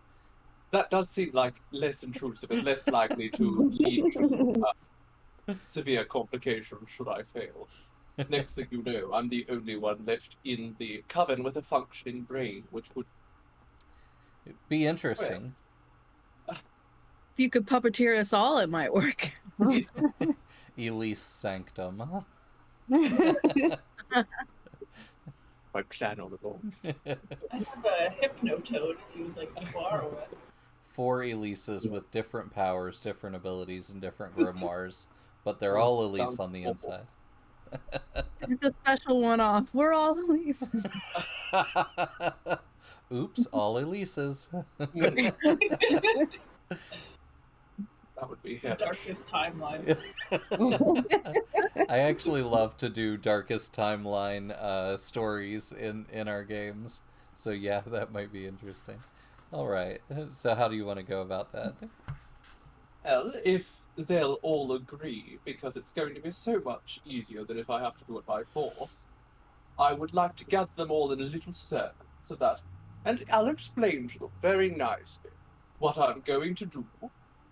[SPEAKER 2] That does seem like less intrusive and less likely to lead to severe complications should I fail. Next thing you know, I'm the only one left in the coven with a functioning brain, which would
[SPEAKER 1] It'd be interesting.
[SPEAKER 5] If you could puppeteer us all, it might work.
[SPEAKER 1] Elise Sanctum.
[SPEAKER 2] my plan all along.
[SPEAKER 3] I have a hypnotoad if you would like to borrow it.
[SPEAKER 1] 4 Elises with different powers, different abilities, and different grimoires, but they're all Elise
[SPEAKER 2] Sounds
[SPEAKER 1] on the
[SPEAKER 2] awful.
[SPEAKER 1] inside.
[SPEAKER 5] It's a special one-off. We're all Elise.
[SPEAKER 1] Oops, all Elises.
[SPEAKER 2] That would be
[SPEAKER 3] The
[SPEAKER 2] hellish.
[SPEAKER 3] darkest timeline.
[SPEAKER 1] I actually love to do darkest timeline stories in our games. So yeah, that might be interesting. All right. So how do you want to go about that?
[SPEAKER 2] Well, if they'll all agree, because it's going to be so much easier than if I have to do it by force, I would like to gather them all in a little circle, so that, and I'll explain to them very nicely what I'm going to do.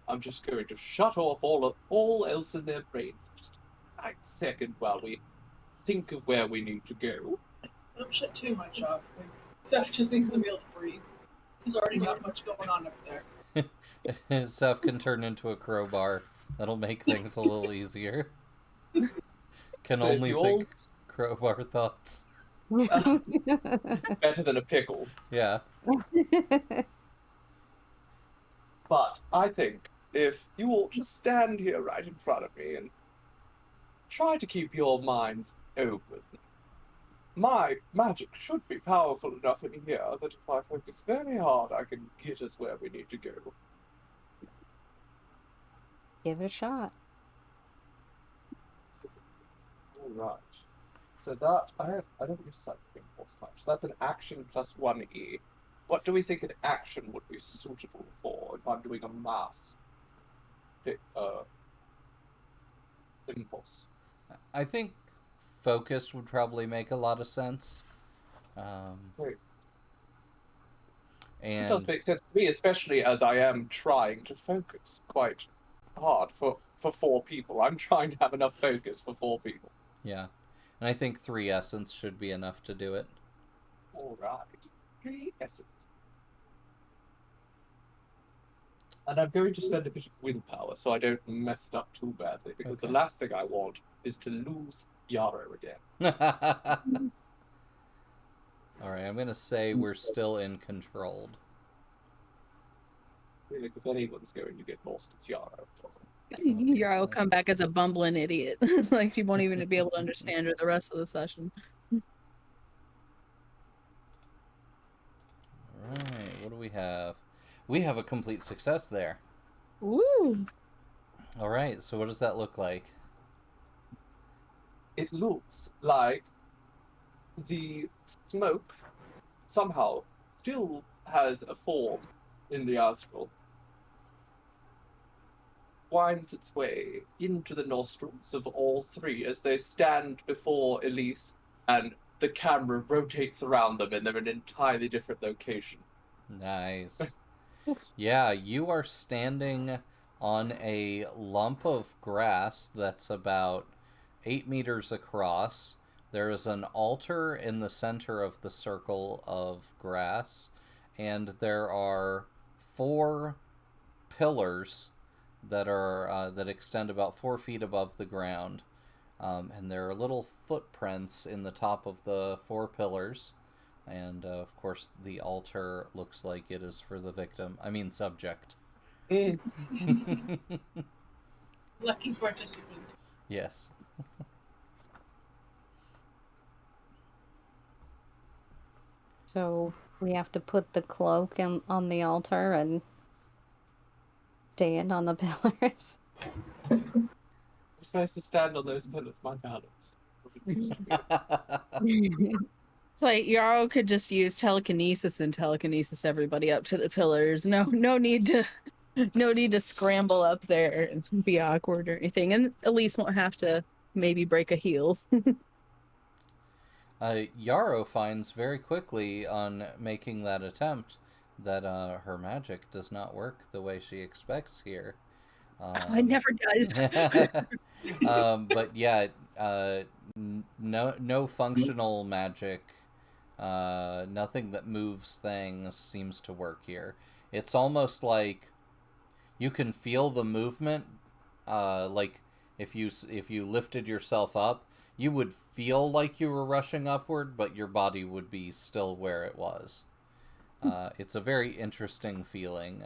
[SPEAKER 2] I'm just going to shut off all else in their brain for just a nice second while we think of where we need to go.
[SPEAKER 3] Don't shut too much off. Like, Seth just needs to be able to breathe. He's already got much going on up there.
[SPEAKER 1] Seth can turn into a crowbar. That'll make things a little easier. Can
[SPEAKER 2] So if
[SPEAKER 1] only
[SPEAKER 2] you
[SPEAKER 1] think
[SPEAKER 2] all
[SPEAKER 1] crowbar thoughts.
[SPEAKER 2] better than a pickle.
[SPEAKER 1] Yeah.
[SPEAKER 2] But I think if you all just stand here right in front of me and try to keep your minds open, my magic should be powerful enough in here that if I focus very hard, I can get us where we need to go.
[SPEAKER 4] Give it a shot.
[SPEAKER 2] All right. So that I don't use something force much. That's an action plus 1e. What do we think an action would be suitable for if I'm doing a mass impulse?
[SPEAKER 1] I think focus would probably make a lot of sense.
[SPEAKER 2] Great.
[SPEAKER 1] And
[SPEAKER 2] It does make sense to me, especially as I am trying to focus quite hard for 4 people. I'm trying to have enough focus for 4 people.
[SPEAKER 1] yeah. And I think 3 essence should be enough to do it.
[SPEAKER 2] All right. 3 essence. And I'm going to spend a bit of willpower so I don't mess it up too badly, because the
[SPEAKER 1] Okay.
[SPEAKER 2] last thing I want is to lose Yarrow again.
[SPEAKER 1] Alright, I'm gonna say we're still in controlled.
[SPEAKER 2] I feel like if anyone's going to get lost, it's Yarrow.
[SPEAKER 5] Yarrow will come back as a bumbling idiot. Like he won't even be able to understand her the rest of the session.
[SPEAKER 1] Alright, what do we have? We have a complete success there.
[SPEAKER 5] Woo!
[SPEAKER 1] Alright, so what does that look like?
[SPEAKER 2] It looks like the smoke somehow still has a form in the astral, winds its way into the nostrils of all 3 as they stand before Elise, and the camera rotates around them and they're in an entirely different location.
[SPEAKER 1] Nice. Yeah, you are standing on a lump of grass that's about 8 meters across. There is an altar in the center of the circle of grass, and there are 4 pillars that are that extend about 4 feet above the ground, and there are little footprints in the top of the 4 pillars. And of course, the altar looks like it is for the victim. I mean, subject.
[SPEAKER 3] Lucky participant.
[SPEAKER 1] Yes.
[SPEAKER 4] So we have to put the cloak on the altar and stand on the pillars.
[SPEAKER 2] I'm supposed to stand on those pillars, my balance.
[SPEAKER 5] It's like Yarrow could just use telekinesis and telekinesis everybody up to the pillars. No need to scramble up there and be awkward or anything. And Elise won't have to maybe break a heel.
[SPEAKER 1] Yarrow finds very quickly on making that attempt that her magic does not work the way she expects here.
[SPEAKER 5] It never does.
[SPEAKER 1] But yeah, no functional magic, nothing that moves things seems to work here. It's almost like you can feel the movement, like if you lifted yourself up, you would feel like you were rushing upward, but your body would be still where it was. It's a very interesting feeling.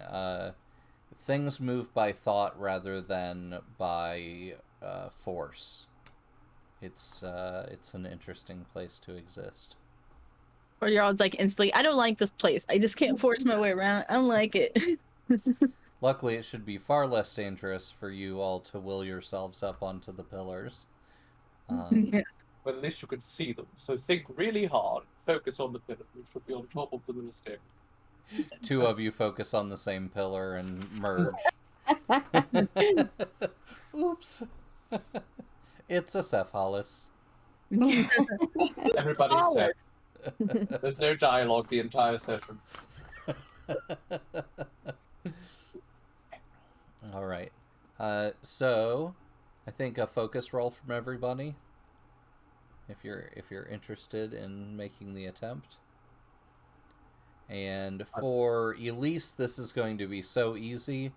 [SPEAKER 1] Things move by thought rather than by force. It's an interesting place to exist.
[SPEAKER 5] Or you're always like instantly, I don't like this place. I just can't force my way around. I don't like it.
[SPEAKER 1] Luckily, it should be far less dangerous for you all to will yourselves up onto the pillars.
[SPEAKER 5] Yeah.
[SPEAKER 2] Well, at least you can see them, so think really hard. Focus on the pillar. You should be on top of them in a stick.
[SPEAKER 1] Two of you focus on the same pillar and merge. Oops. It's a Cephalus.
[SPEAKER 2] Everybody's set. There's no dialogue the entire session.
[SPEAKER 1] All right. So I think a focus roll from everybody. If you're interested in making the attempt. And for Elise, this is going to be so easy,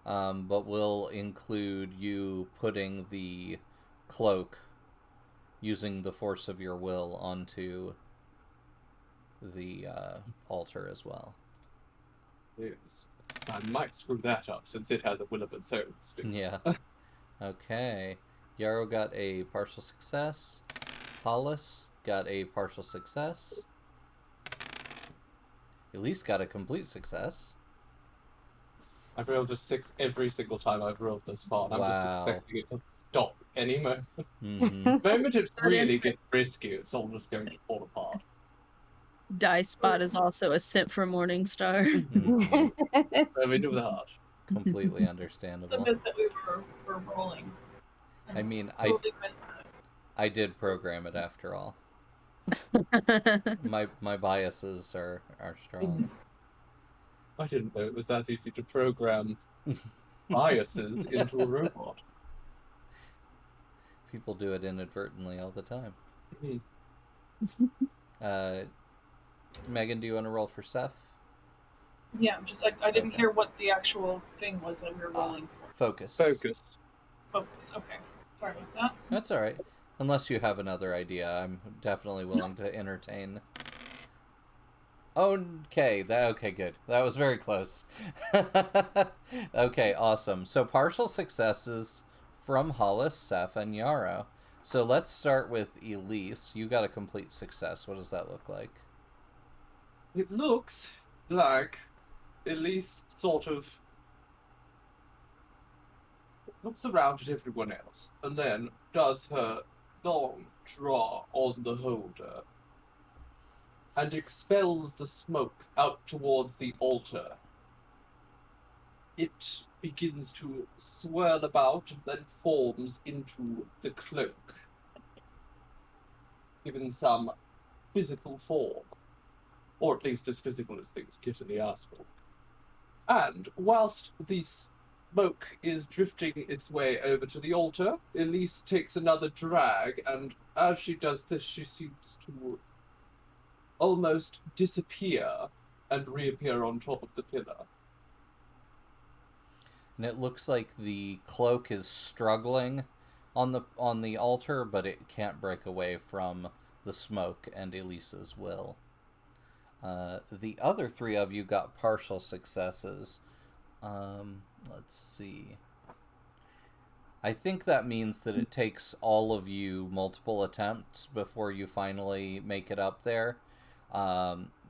[SPEAKER 1] but we'll include you putting the cloak, using the force of your will, onto the altar as well.
[SPEAKER 2] Yes. So I might screw that up since it has a will of its own. Still.
[SPEAKER 1] Yeah. Okay. Yarrow got a partial success. Hollis got a partial success. Elise got a complete success.
[SPEAKER 2] I've rolled a 6 every single time I've rolled this far, and I'm just expecting it to stop any moment.
[SPEAKER 1] Mm-hmm.
[SPEAKER 2] The moment it really gets risky, it's all just going to fall apart.
[SPEAKER 5] Die Spot is also a simp for Morningstar.
[SPEAKER 1] Mm-hmm.
[SPEAKER 2] Let me do that.
[SPEAKER 1] Completely
[SPEAKER 3] The
[SPEAKER 1] understandable.
[SPEAKER 3] bit that we were rolling.
[SPEAKER 1] I mean,
[SPEAKER 3] Totally missed that.
[SPEAKER 1] I did program it after all. My biases are strong.
[SPEAKER 2] I didn't know it was that easy to program biases into a robot.
[SPEAKER 1] People do it inadvertently all the time.
[SPEAKER 2] Mhm.
[SPEAKER 1] Megan, do you want to roll for Seth?
[SPEAKER 3] Yeah, just I didn't
[SPEAKER 1] Okay.
[SPEAKER 3] hear what the actual thing was that we were rolling for.
[SPEAKER 1] Focus.
[SPEAKER 2] Focus.
[SPEAKER 3] Focus. Okay. Sorry about that.
[SPEAKER 1] That's all right. Unless you have another idea, I'm definitely willing to entertain. Okay, okay, good. That was very close. Okay, awesome. So partial successes from Hollis, Seth, and Yarrow. So let's start with Elise. You got a complete success. What does that look like?
[SPEAKER 2] It looks like Elise sort of looks around at everyone else and then does her long draw on the holder and expels the smoke out towards the altar. It begins to swirl about and then forms into the cloak, given some physical form, or at least as physical as things get in the astral. And whilst the smoke is drifting its way over to the altar, Elise takes another drag, and as she does this, she seems to almost disappear and reappear on top of the pillar.
[SPEAKER 1] And it looks like the cloak is struggling on the altar, but it can't break away from the smoke and Elise's will. The other three of you got partial successes. Let's see. I think that means that it takes all of you multiple attempts before you finally make it up there.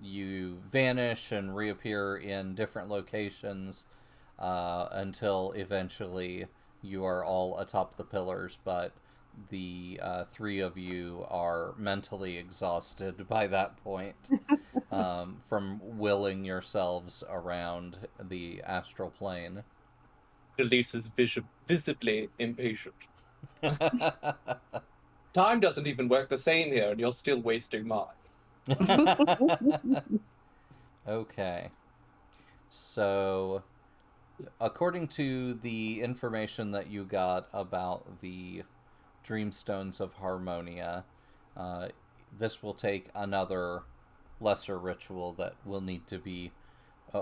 [SPEAKER 1] You vanish and reappear in different locations until eventually you are all atop the pillars, but the three of you are mentally exhausted by that point from willing yourselves around the astral plane.
[SPEAKER 2] Elise is visibly impatient. Time doesn't even work the same here, and you're still wasting mine.
[SPEAKER 1] Okay. So, according to the information that you got about the Dreamstones of Harmonia, this will take another lesser ritual that will need to be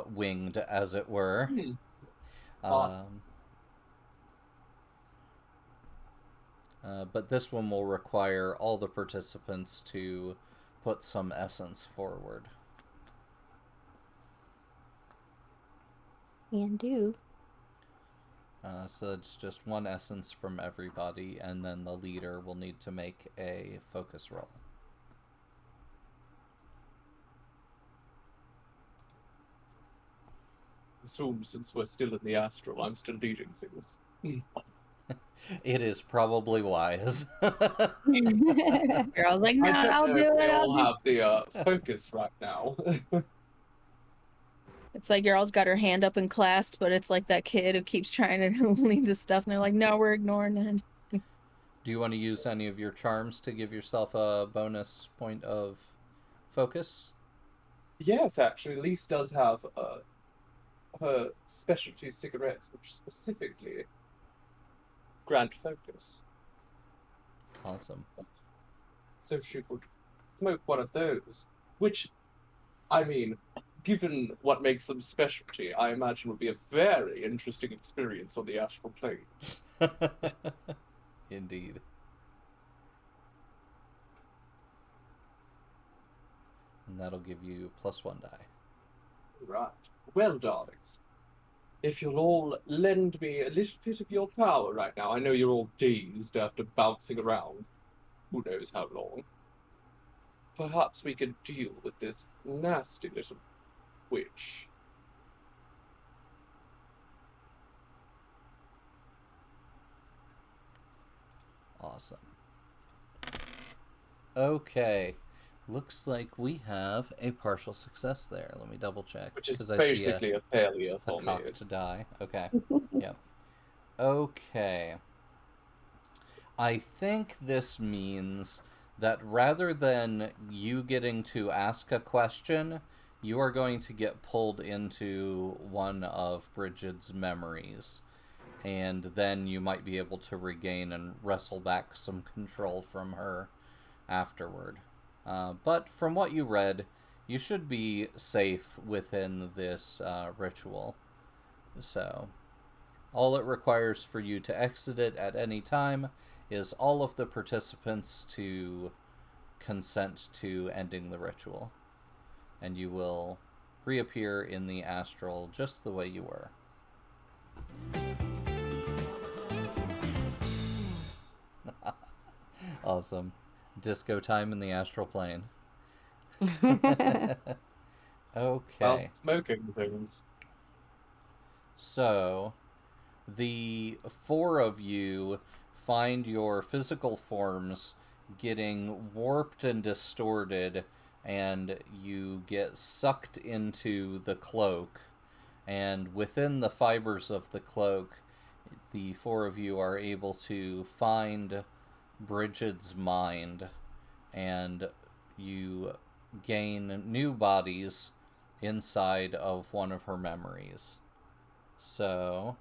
[SPEAKER 1] winged, as it were. But this one will require all the participants to put some essence forward.
[SPEAKER 4] Can do.
[SPEAKER 1] So it's just one essence from everybody, and then the leader will need to make a focus roll.
[SPEAKER 2] Assume since we're still in the astral, I'm still leading things.
[SPEAKER 1] It is probably wise.
[SPEAKER 5] Girl's like, no,
[SPEAKER 2] I don't
[SPEAKER 5] I'll
[SPEAKER 2] know
[SPEAKER 5] do
[SPEAKER 2] if
[SPEAKER 5] it.
[SPEAKER 2] they
[SPEAKER 5] I'll
[SPEAKER 2] all
[SPEAKER 5] do
[SPEAKER 2] have the focus right now.
[SPEAKER 5] It's like girl's got her hand up in class, but it's like that kid who keeps trying to lead the stuff, and they're like, no, we're ignoring it.
[SPEAKER 1] Do you want to use any of your charms to give yourself a bonus point of focus?
[SPEAKER 2] Yes, actually, Lise does have her specialty cigarettes, which specifically grant focus.
[SPEAKER 1] Awesome.
[SPEAKER 2] So she would smoke one of those, which, I mean, given what makes them specialty, I imagine would be a very interesting experience on the astral plane.
[SPEAKER 1] Indeed. And that'll give you +1 die.
[SPEAKER 2] Right. Well, darlings, if you'll all lend me a little bit of your power right now, I know you're all dazed after bouncing around who knows how long. Perhaps we could deal with this nasty little witch.
[SPEAKER 1] Awesome. Okay. Looks like we have a partial success there. Let me double check.
[SPEAKER 2] Which is
[SPEAKER 1] 'cause I
[SPEAKER 2] basically a failure
[SPEAKER 1] see
[SPEAKER 2] for
[SPEAKER 1] a
[SPEAKER 2] me.
[SPEAKER 1] cocked die. Okay. Yep. Okay. I think this means that rather than you getting to ask a question, you are going to get pulled into one of Bridget's memories. And then you might be able to regain and wrestle back some control from her afterward. But from what you read, you should be safe within this ritual. So, all it requires for you to exit it at any time is all of the participants to consent to ending the ritual. And you will reappear in the astral just the way you were. Awesome. Disco time in the astral plane. Okay.
[SPEAKER 2] While smoking things.
[SPEAKER 1] So, the four of you find your physical forms getting warped and distorted, and you get sucked into the cloak. And within the fibers of the cloak, the four of you are able to find Bridget's mind, and you gain new bodies inside of one of her memories. So,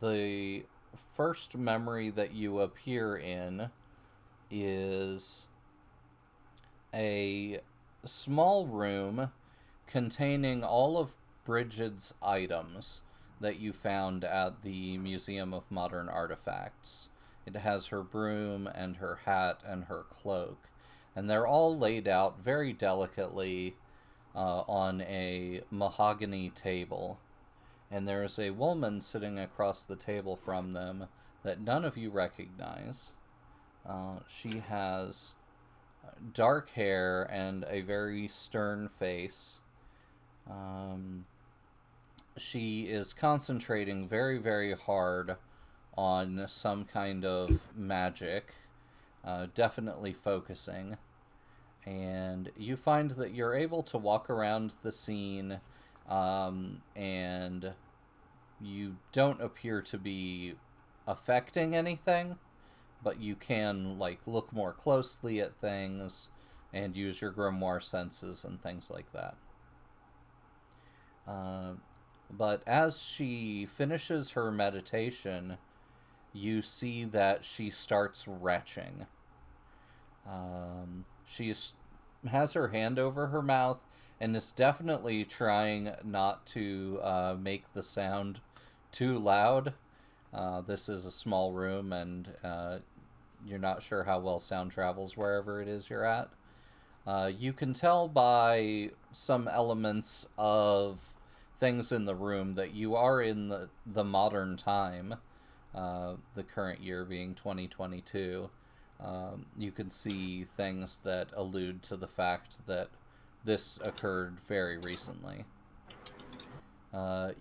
[SPEAKER 1] the first memory that you appear in is a small room containing all of Bridget's items that you found at the Museum of Modern Artifacts. It has her broom and her hat and her cloak, and they're all laid out very delicately on a mahogany table. And there's a woman sitting across the table from them that none of you recognize. She has dark hair and a very stern face. She is concentrating very, very hard on some kind of magic, definitely focusing. And you find that you're able to walk around the scene, and you don't appear to be affecting anything, but you can, like, look more closely at things and use your grimoire senses and things like that. But as she finishes her meditation, you see that she starts retching. She has her hand over her mouth and is definitely trying not to make the sound too loud. This is a small room, and you're not sure how well sound travels wherever it is you're at. You can tell by some elements of things in the room that you are in the modern time, the current year being 2022. You can see things that allude to the fact that this occurred very recently.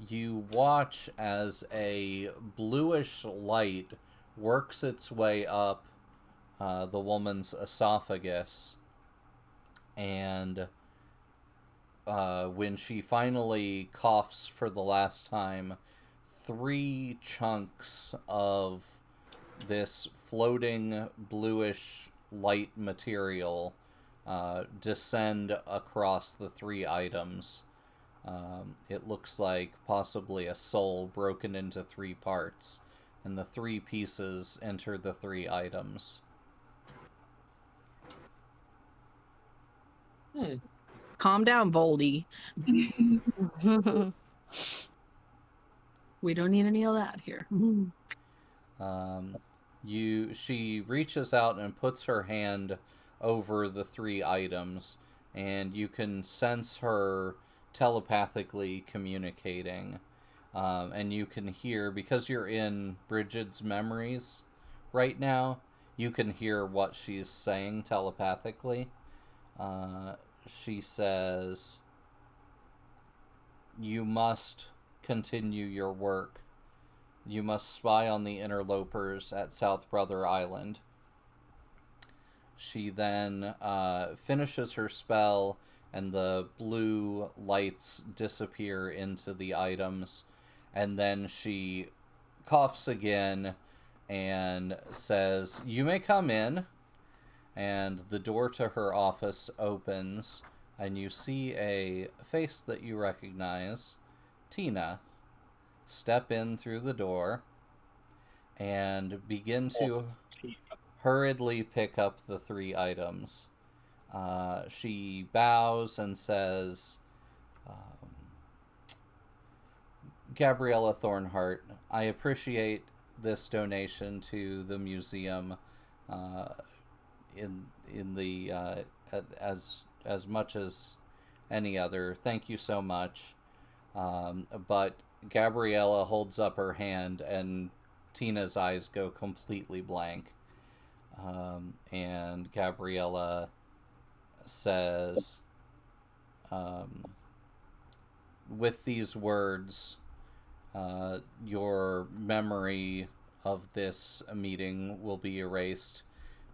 [SPEAKER 1] You watch as a bluish light works its way up the woman's esophagus, and when she finally coughs for the last time, 3 chunks of this floating bluish light material descend across the 3 items. It looks like possibly a soul broken into 3 parts, and the 3 pieces enter the 3 items.
[SPEAKER 5] Calm down, Voldy. We don't need any of that here.
[SPEAKER 1] She reaches out and puts her hand over the 3 items, and you can sense her telepathically communicating. And you can hear, because you're in Bridget's memories right now, you can hear what she's saying telepathically. She says, "You must continue your work. You must spy on the interlopers at South Brother Island." She then finishes her spell, and the blue lights disappear into the items. And then she coughs again and says, "You may come in." And the door to her office opens, and you see a face that you recognize, Tina, step in through the door and begin to hurriedly pick up the 3 items. She bows and says, "Gabriella Thornhart, I appreciate this donation to the museum in the as much as any other. Thank you so much." But Gabriella holds up her hand, and Tina's eyes go completely blank. And Gabriella says, "With these words, your memory of this meeting will be erased.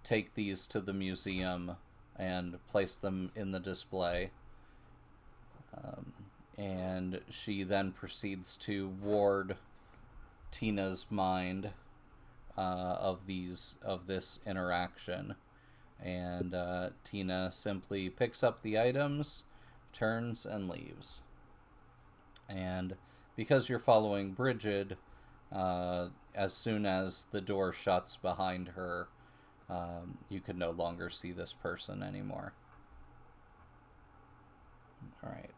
[SPEAKER 1] Take these to the museum and place them in the display." And she then proceeds to ward Tina's mind of this interaction. And Tina simply picks up the items, turns, and leaves. And because you're following Bridget, as soon as the door shuts behind her, you can no longer see this person anymore. Alright.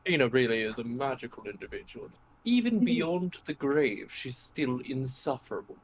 [SPEAKER 2] Tina really is a magical individual. Even beyond the grave, she's still insufferable.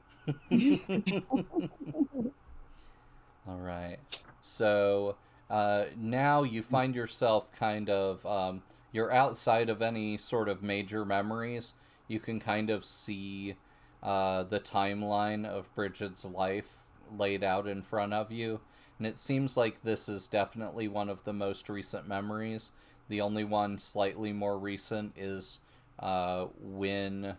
[SPEAKER 1] Alright. So, now you find yourself kind of, you're outside of any sort of major memories. You can kind of see the timeline of Bridget's life laid out in front of you. And it seems like this is definitely one of the most recent memories. The only one slightly more recent is when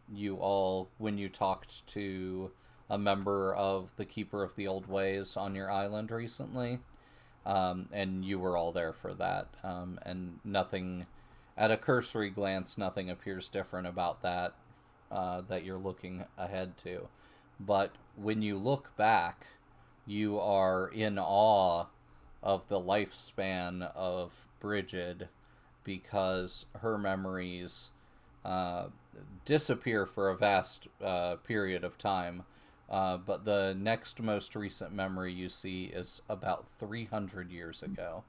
[SPEAKER 1] you talked to a member of the Keeper of the Old Ways on your island recently. And you were all there for that. And nothing, at a cursory glance, nothing appears different about that that you're looking ahead to. But when you look back, you are in awe of the lifespan of Brigid, because her memories disappear for a vast period of time. But the next most recent memory you see is about 300 years ago.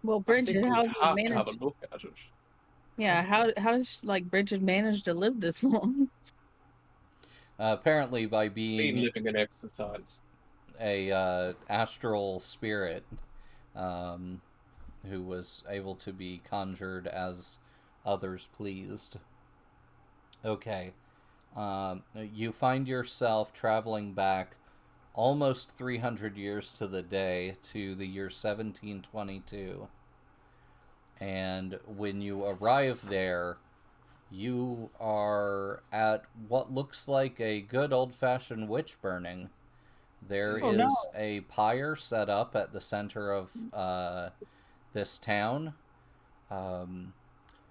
[SPEAKER 5] Well,
[SPEAKER 2] I
[SPEAKER 5] Bridget,
[SPEAKER 2] think we
[SPEAKER 5] how did you
[SPEAKER 2] have to have a
[SPEAKER 5] manage?
[SPEAKER 2] look at it.
[SPEAKER 5] Yeah, how does like Bridget manage to live this long?
[SPEAKER 1] Apparently, by
[SPEAKER 2] Clean
[SPEAKER 1] being
[SPEAKER 2] living and exercise.
[SPEAKER 1] a astral spirit um, who was able to be conjured as others pleased. Okay. You find yourself traveling back almost 300 years to the day to the year 1722. And when you arrive there, you are at what looks like a good old-fashioned witch burning. There
[SPEAKER 5] Oh no.
[SPEAKER 1] is a pyre set up at the center of this town. Um,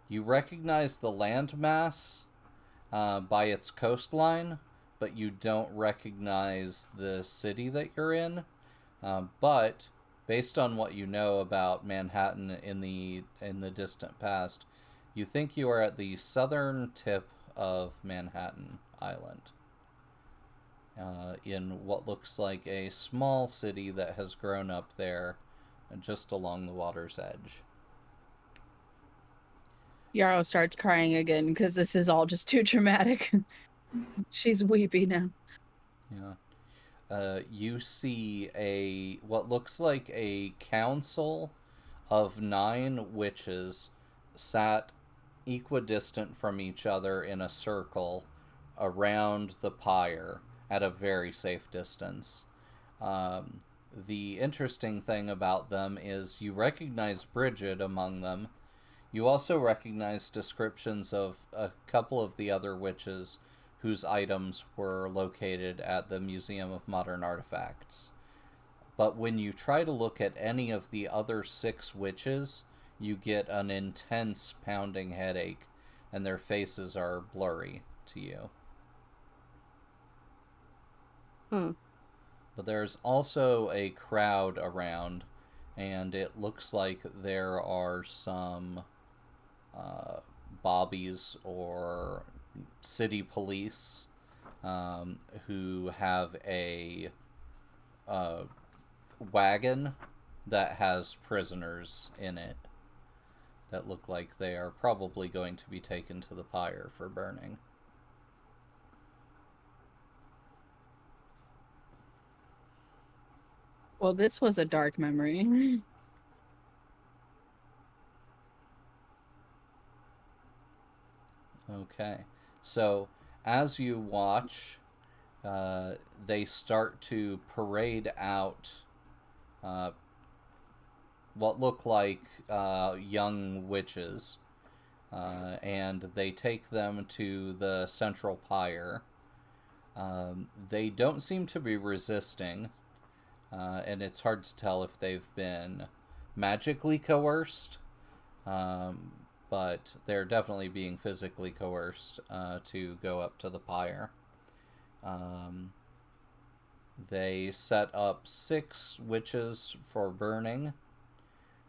[SPEAKER 1] you recognize the landmass by its coastline, but you don't recognize the city that you're in. But based on what you know about Manhattan in the distant past, you think you are at the southern tip of Manhattan Island, in what looks like a small city that has grown up there just along the water's edge.
[SPEAKER 5] Yarrow starts crying again because this is all just too traumatic. She's weepy now.
[SPEAKER 1] Yeah. You see what looks like a council of 9 witches sat equidistant from each other in a circle around the pyre at a very safe distance. The interesting thing about them is you recognize Bridget among them. You also recognize descriptions of a couple of the other witches whose items were located at the Museum of Modern Artifacts. But when you try to look at any of the other 6 witches, you get an intense pounding headache, and their faces are blurry to you. But there's also a crowd around, and it looks like there are some bobbies or city police who have a wagon that has prisoners in it that look like they are probably going to be taken to the pyre for burning.
[SPEAKER 5] Well, this was a dark memory.
[SPEAKER 1] Okay. So, as you watch, they start to parade out what look like young witches, and they take them to the central pyre. They don't seem to be resisting, and it's hard to tell if they've been magically coerced, but they're definitely being physically coerced to go up to the pyre. They set up 6 witches for burning,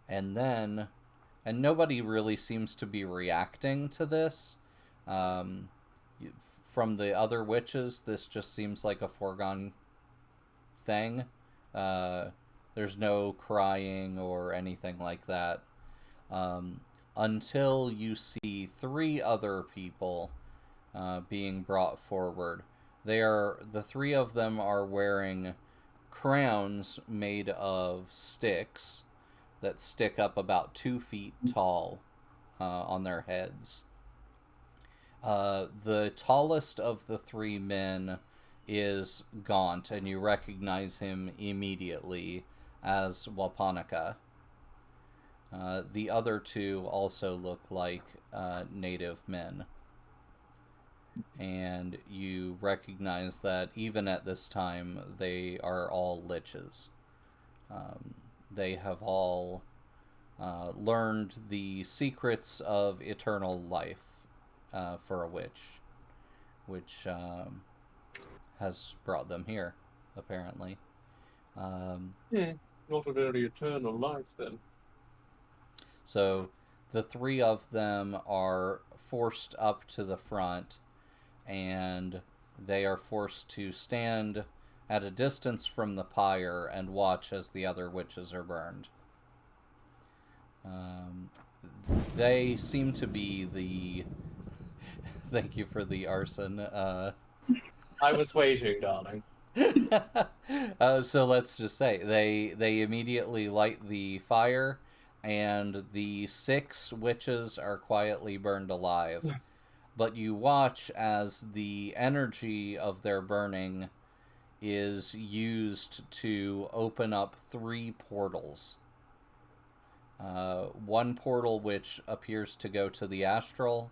[SPEAKER 1] and nobody really seems to be reacting to this. From the other witches, this just seems like a foregone thing. There's no crying or anything like that. Until you see 3 other people being brought forward. The 3 of them are wearing crowns made of sticks that stick up about 2 feet tall on their heads. The tallest of the 3 men is gaunt, and you recognize him immediately as Wapanaka. The other 2 also look like native men. And you recognize that even at this time, they are all liches. They have all learned the secrets of eternal life for a witch, which has brought them here, apparently.
[SPEAKER 2] Not a very eternal life, then.
[SPEAKER 1] So the three of them are forced up to the front, and they are forced to stand at a distance from the pyre and watch as the other witches are burned. They seem to be the... Thank you for the arson.
[SPEAKER 2] I was waiting, darling.
[SPEAKER 1] So let's just say they immediately light the fire, and the 6 witches are quietly burned alive. But you watch as the energy of their burning is used to open up 3 portals. One portal which appears to go to the astral,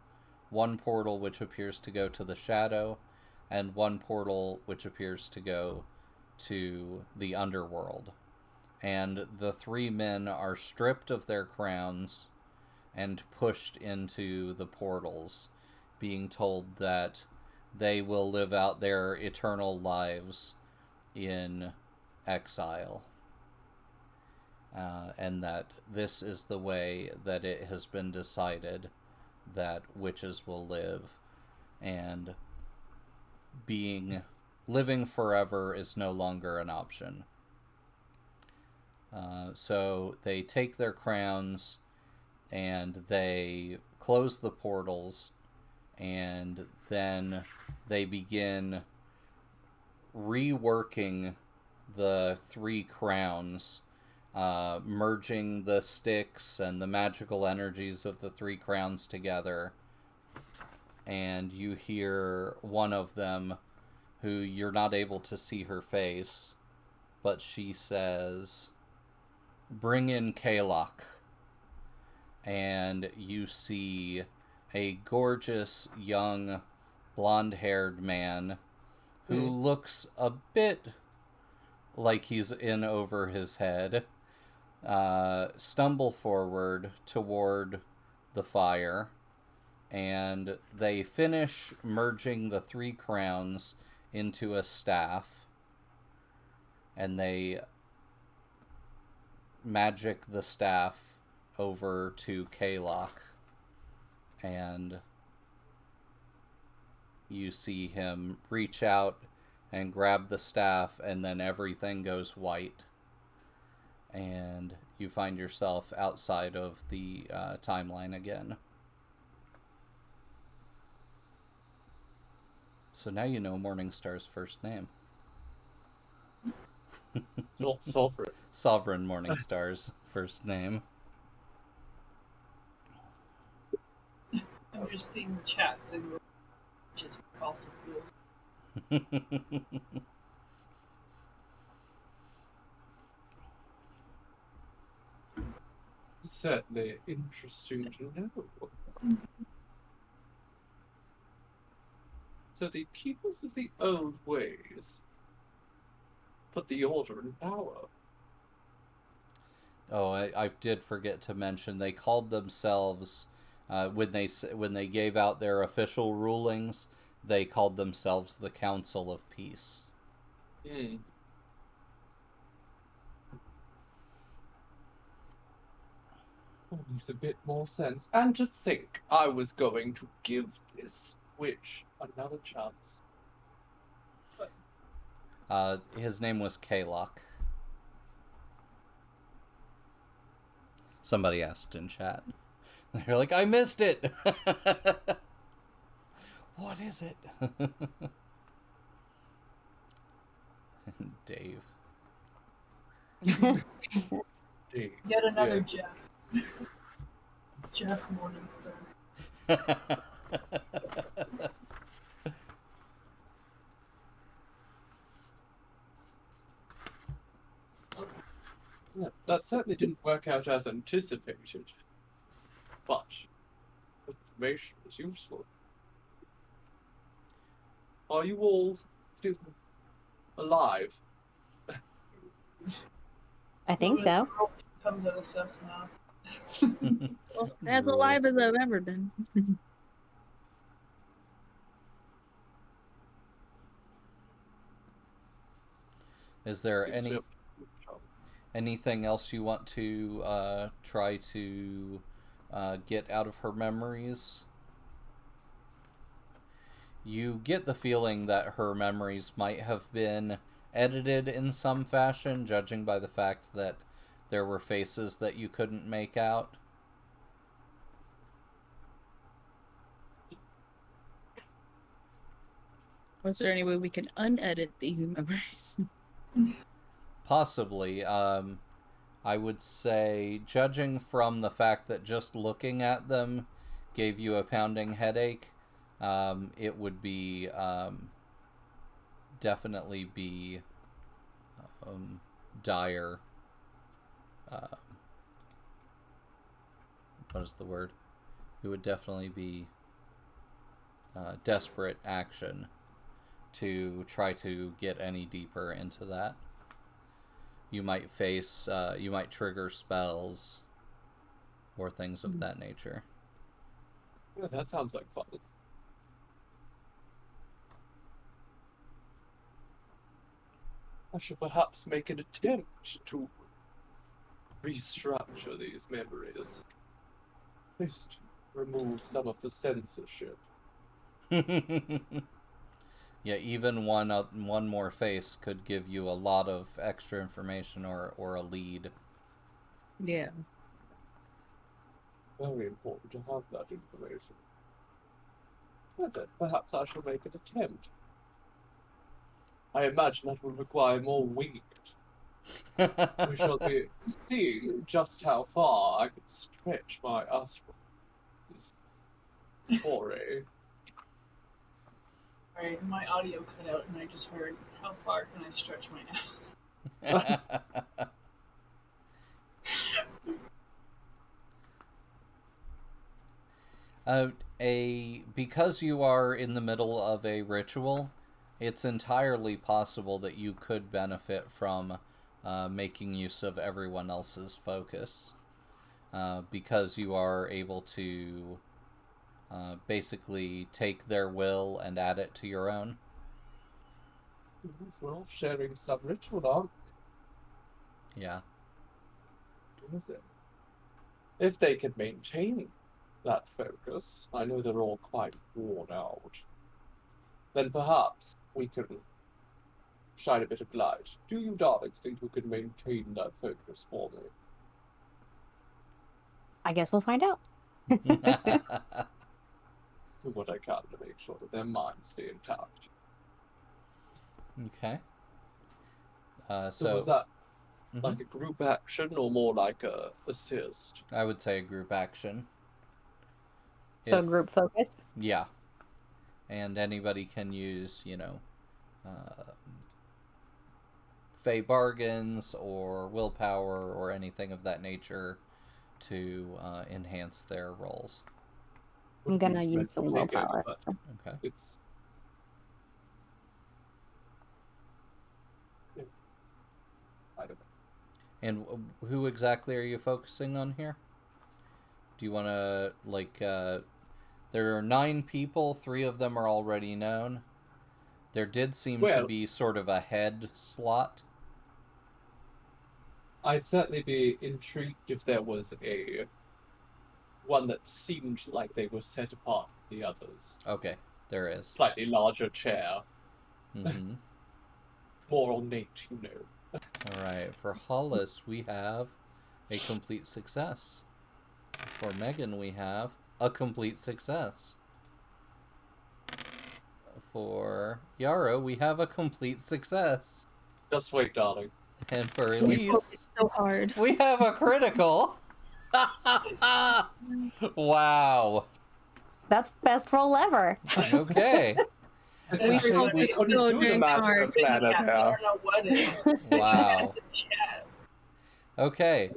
[SPEAKER 1] one portal which appears to go to the shadow, and one portal which appears to go to the underworld. And the 3 men are stripped of their crowns and pushed into the portals, being told that they will live out their eternal lives in exile. And that this is the way that it has been decided that witches will live, and living forever is no longer an option. So they take their crowns and they close the portals, and then they begin reworking the 3 crowns, merging the sticks and the magical energies of the 3 crowns together. And you hear one of them, who you're not able to see her face, but she says, "Bring in Kalok." And you see a gorgeous young blonde-haired man who looks a bit like he's in over his head, stumble forward toward the fire, and they finish merging the 3 crowns into a staff, and they magic the staff over to Kalok, and you see him reach out and grab the staff, and then everything goes white, and you find yourself outside of the timeline again. So now you know Morningstar's first name.
[SPEAKER 2] Not Sovereign.
[SPEAKER 1] Sovereign Morningstar's first name.
[SPEAKER 3] I'm just seeing the chats and just also feels.
[SPEAKER 2] Certainly interesting to know. So the keepers of the old ways put the order in power.
[SPEAKER 1] Oh, I did forget to mention, they called themselves, when they gave out their official rulings, they called themselves the Council of Peace.
[SPEAKER 2] Makes a bit more sense. And to think I was going to give this witch another chance.
[SPEAKER 1] His name was Kalok. Somebody asked in chat. They're like, I missed it! What is it? Dave.
[SPEAKER 2] Dave.
[SPEAKER 3] Yet another
[SPEAKER 2] Yeah.
[SPEAKER 3] Jeff. Jeff Morningstar.
[SPEAKER 2] Yeah, that certainly didn't work out as anticipated. But information is useful. Are you all still alive?
[SPEAKER 4] I think so.
[SPEAKER 3] Comes out of Seth's mouth.
[SPEAKER 5] Well, as alive as I've ever been.
[SPEAKER 1] Is there anything else you want to try to get out of her memories? You get the feeling that her memories might have been edited in some fashion, judging by the fact that there were faces that you couldn't make out.
[SPEAKER 5] Was there any way we can unedit these memories?
[SPEAKER 1] Possibly. I would say, judging from the fact that just looking at them gave you a pounding headache, it would be definitely be dire. What is the word? It would definitely be desperate action to try to get any deeper into that. You might face, you might trigger spells or things of that nature.
[SPEAKER 2] Yeah, that sounds like fun. I should perhaps make an attempt to restructure these memories. At least remove some of the censorship.
[SPEAKER 1] Yeah, even one more face could give you a lot of extra information or a lead.
[SPEAKER 5] Yeah.
[SPEAKER 2] Very important to have that information. Well then, perhaps I shall make an attempt. I imagine that will require more winging it. We shall be seeing just how far I can stretch my astral this foray.
[SPEAKER 3] Alright, my audio cut out and I just heard, how far can I stretch my ass?
[SPEAKER 1] Because you are in the middle of a ritual, it's entirely possible that you could benefit from making use of everyone else's focus, because you are able to basically take their will and add it to your own.
[SPEAKER 2] We're all sharing some ritual, aren't
[SPEAKER 1] we? Yeah.
[SPEAKER 2] If they can maintain that focus, I know they're all quite worn out, then perhaps we can shine a bit of light. Do you darlings think you can maintain that focus for me?
[SPEAKER 4] I guess we'll find out.
[SPEAKER 2] Do what I can to make sure that their minds stay intact.
[SPEAKER 1] Okay.
[SPEAKER 2] So was that like a group action or more like a assist?
[SPEAKER 1] I would say a group action.
[SPEAKER 4] So group focus?
[SPEAKER 1] Yeah. And anybody can use, fey bargains or willpower or anything of that nature to enhance their rolls.
[SPEAKER 4] I'm gonna use some willpower.
[SPEAKER 1] Okay.
[SPEAKER 2] It's
[SPEAKER 1] And who exactly are you focusing on here? Do you want to, there are 9 people, 3 of them are already known. There did seem to be sort of a head slot.
[SPEAKER 2] I'd certainly be intrigued if there was one that seemed like they were set apart from the others.
[SPEAKER 1] Okay, there is.
[SPEAKER 2] Slightly larger chair.
[SPEAKER 1] Mm-hmm.
[SPEAKER 2] More ornate,
[SPEAKER 1] Alright, for Hollis, we have a complete success. For Megan, we have a complete success. For Yarrow, we have a complete success.
[SPEAKER 2] Just wait, darling.
[SPEAKER 1] And for Elise,
[SPEAKER 5] so hard.
[SPEAKER 1] we have a critical. Wow.
[SPEAKER 4] That's the best roll ever.
[SPEAKER 1] Okay.
[SPEAKER 2] It's a shame we couldn't do the master plan
[SPEAKER 3] I don't know what is.
[SPEAKER 1] Wow.
[SPEAKER 3] It's a chat.
[SPEAKER 1] Okay.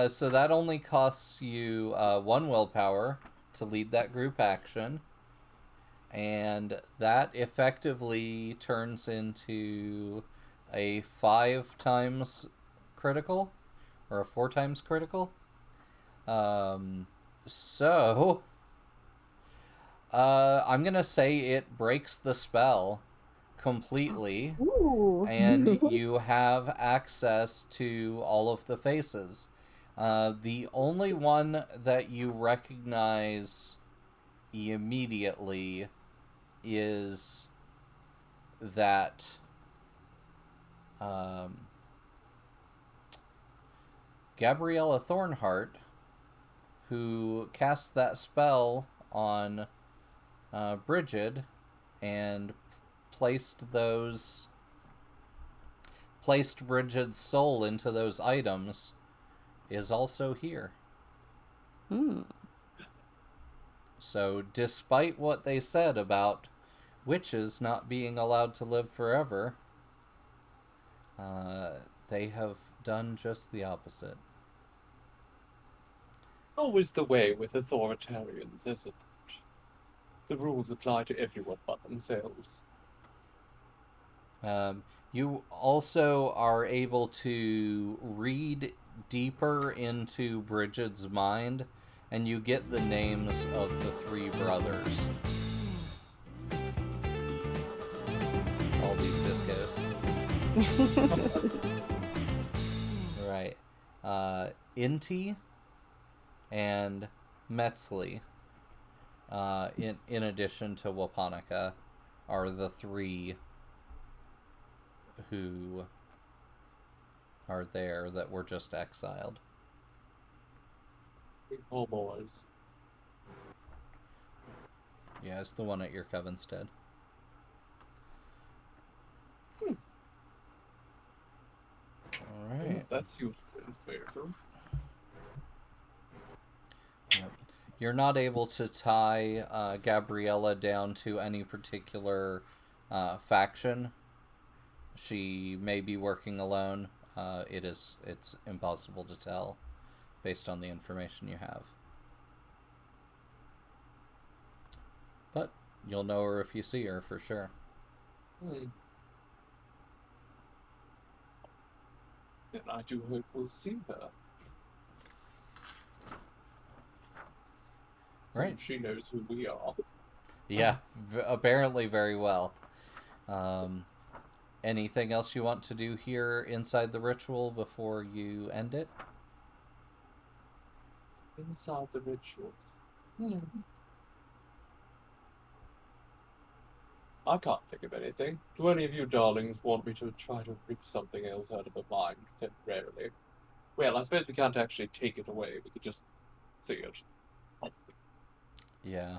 [SPEAKER 1] So that only costs you 1 willpower to lead that group action. And that effectively turns into a 5 times critical, or a 4 times critical. So, I'm gonna say it breaks the spell completely,
[SPEAKER 4] Ooh.
[SPEAKER 1] and you have access to all of the faces. The only one that you recognize immediately is that um, Gabriella Thornhart, who cast that spell on Bridget and placed Bridget's soul into those items, is also here.
[SPEAKER 4] Hmm.
[SPEAKER 1] So, despite what they said about witches not being allowed to live forever, they have done just the opposite.
[SPEAKER 2] Always the way with authoritarians, isn't it? The rules apply to everyone but themselves.
[SPEAKER 1] You also are able to read deeper into Bridget's mind, and you get the names of the three brothers. All these discos. Right. Inti and Metzli, in addition to Wapanica, are the three who are there that were just exiled.
[SPEAKER 2] All boys.
[SPEAKER 1] Yeah, it's the one at your covenstead. All right.
[SPEAKER 2] That's useful information.
[SPEAKER 1] Yep. You're not able to tie Gabriella down to any particular faction. She may be working alone. It's impossible to tell based on the information you have. But you'll know her if you see her for sure.
[SPEAKER 2] Then I do hope we'll see her.
[SPEAKER 1] Right.
[SPEAKER 2] So she knows who we are.
[SPEAKER 1] Yeah, apparently very well. Anything else you want to do here inside the ritual before you end it?
[SPEAKER 2] Inside the ritual. I can't think of anything. Do any of you darlings want me to try to rip something else out of her mind temporarily? Well, I suppose we can't actually take it away. We could just see it.
[SPEAKER 1] Yeah.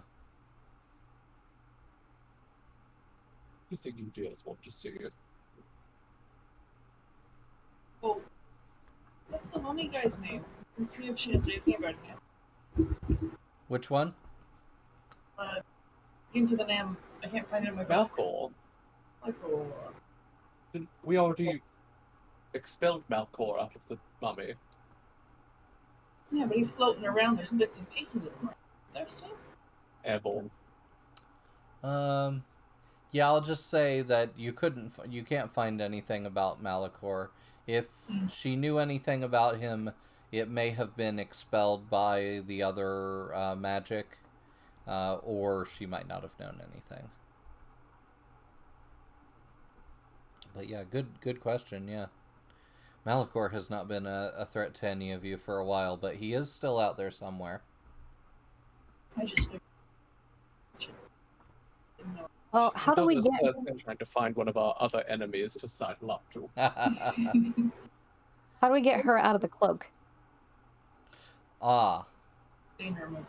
[SPEAKER 2] You think you just want to see it?
[SPEAKER 3] Well, what's the mummy guy's name? And see if she knows anything about him.
[SPEAKER 1] Which one?
[SPEAKER 3] Into the name. I can't find it in my book.
[SPEAKER 2] Malcor.
[SPEAKER 3] Malcor.
[SPEAKER 2] We already expelled Malcor out of the mummy.
[SPEAKER 3] Yeah, but he's floating around. There's bits and pieces of him. There's still.
[SPEAKER 2] Airborne.
[SPEAKER 1] Yeah, I'll just say that you can't find anything about Malachor. If she knew anything about him, it may have been expelled by the other magic, or she might not have known anything. But yeah, good question. Yeah, Malachor has not been a threat to any of you for a while, but he is still out there somewhere.
[SPEAKER 3] I just figured. No.
[SPEAKER 4] Well, how do we get?
[SPEAKER 2] Trying to find one of our other enemies to sidle up to.
[SPEAKER 4] How do we get her out of the cloak?
[SPEAKER 3] Seen her move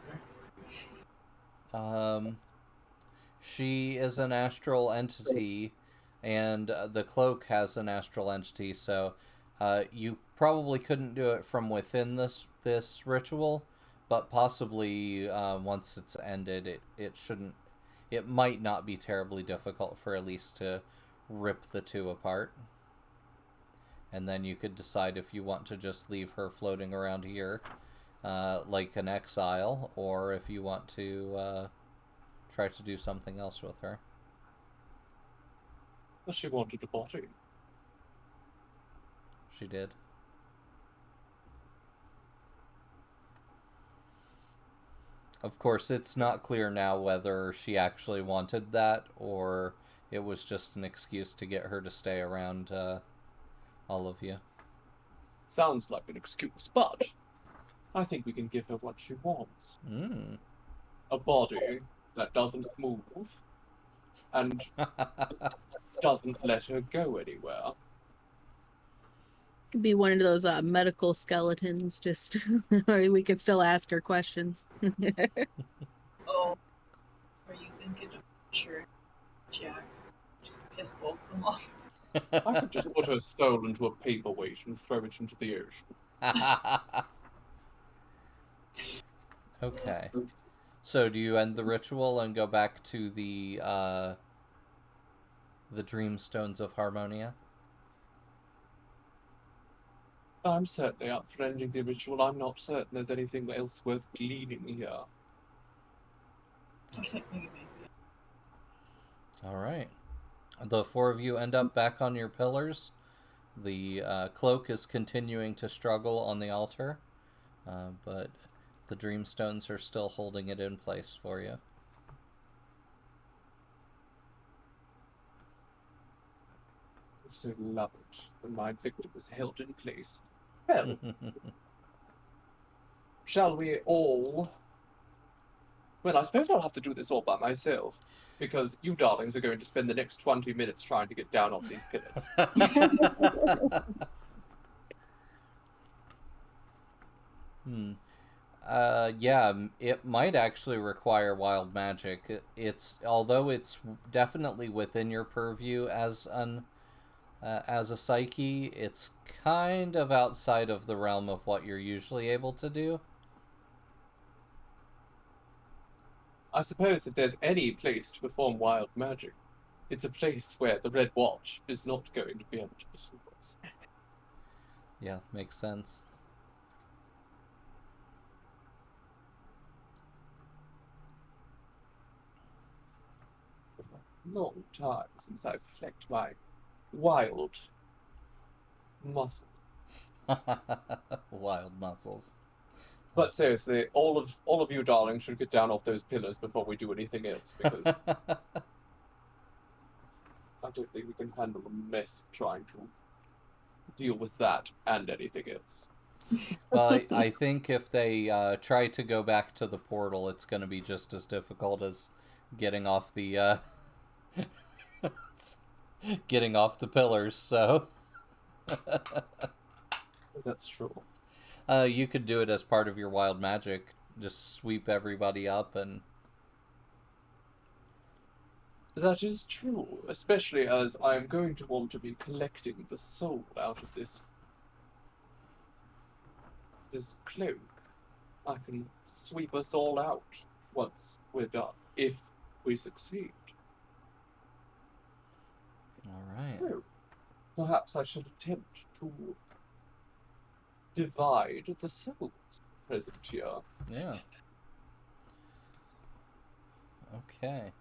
[SPEAKER 3] there.
[SPEAKER 1] She is an astral entity, and the cloak has an astral entity, so you probably couldn't do it from within this ritual, but possibly once it's ended, it might not be terribly difficult for Elise to rip the two apart. And then you could decide if you want to just leave her floating around here like an exile, or if you want to try to do something else with her.
[SPEAKER 2] Well, she wanted a body.
[SPEAKER 1] She did. Of course, it's not clear now whether she actually wanted that or it was just an excuse to get her to stay around all of you.
[SPEAKER 2] Sounds like an excuse, but I think we can give her what she wants.
[SPEAKER 1] Mm.
[SPEAKER 2] A body that doesn't move and doesn't let her go anywhere.
[SPEAKER 5] Could be one of those medical skeletons, just or we could still ask her questions.
[SPEAKER 3] Oh, are you thinking of sure, Jack? Just piss both of them off.
[SPEAKER 2] I could just put her soul into a paperweight and throw it into the ocean.
[SPEAKER 1] Okay. So do you end the ritual and go back to the Dreamstones of Harmonia?
[SPEAKER 2] I'm certainly up for ending the ritual. I'm not certain there's anything else worth gleaning here.
[SPEAKER 3] I can't think of anything.
[SPEAKER 1] All right. The four of you end up back on your pillars. The cloak is continuing to struggle on the altar, but the Dreamstones are still holding it in place for you.
[SPEAKER 2] I so love it when my victim is held in place. Well, shall we all... Well, I suppose I'll have to do this all by myself, because you darlings are going to spend the next 20 minutes trying to get down off these pillars.
[SPEAKER 1] Yeah, it might actually require wild magic. Although it's definitely within your purview as a psyche, it's kind of outside of the realm of what you're usually able to do.
[SPEAKER 2] I suppose if there's any place to perform wild magic, it's a place where the Red Watch is not going to be able to pursue us.
[SPEAKER 1] Yeah, makes sense.
[SPEAKER 2] Long time since I've flexed my wild muscles.
[SPEAKER 1] Wild muscles.
[SPEAKER 2] But seriously, all of you darlings should get down off those pillars before we do anything else, because I don't think we can handle the mess of trying to deal with that and anything else.
[SPEAKER 1] Well, I think if they try to go back to the portal, it's going to be just as difficult as getting off the getting off the pillars. So
[SPEAKER 2] That's true.
[SPEAKER 1] you could do it as part of your wild magic. Just sweep everybody up and.
[SPEAKER 2] That is true, especially as I am going to want to be collecting the soul out of this cloak. I can sweep us all out once we're done, if we succeed.
[SPEAKER 1] All right.
[SPEAKER 2] So, perhaps I shall attempt to divide the souls present here.
[SPEAKER 1] Yeah. Okay.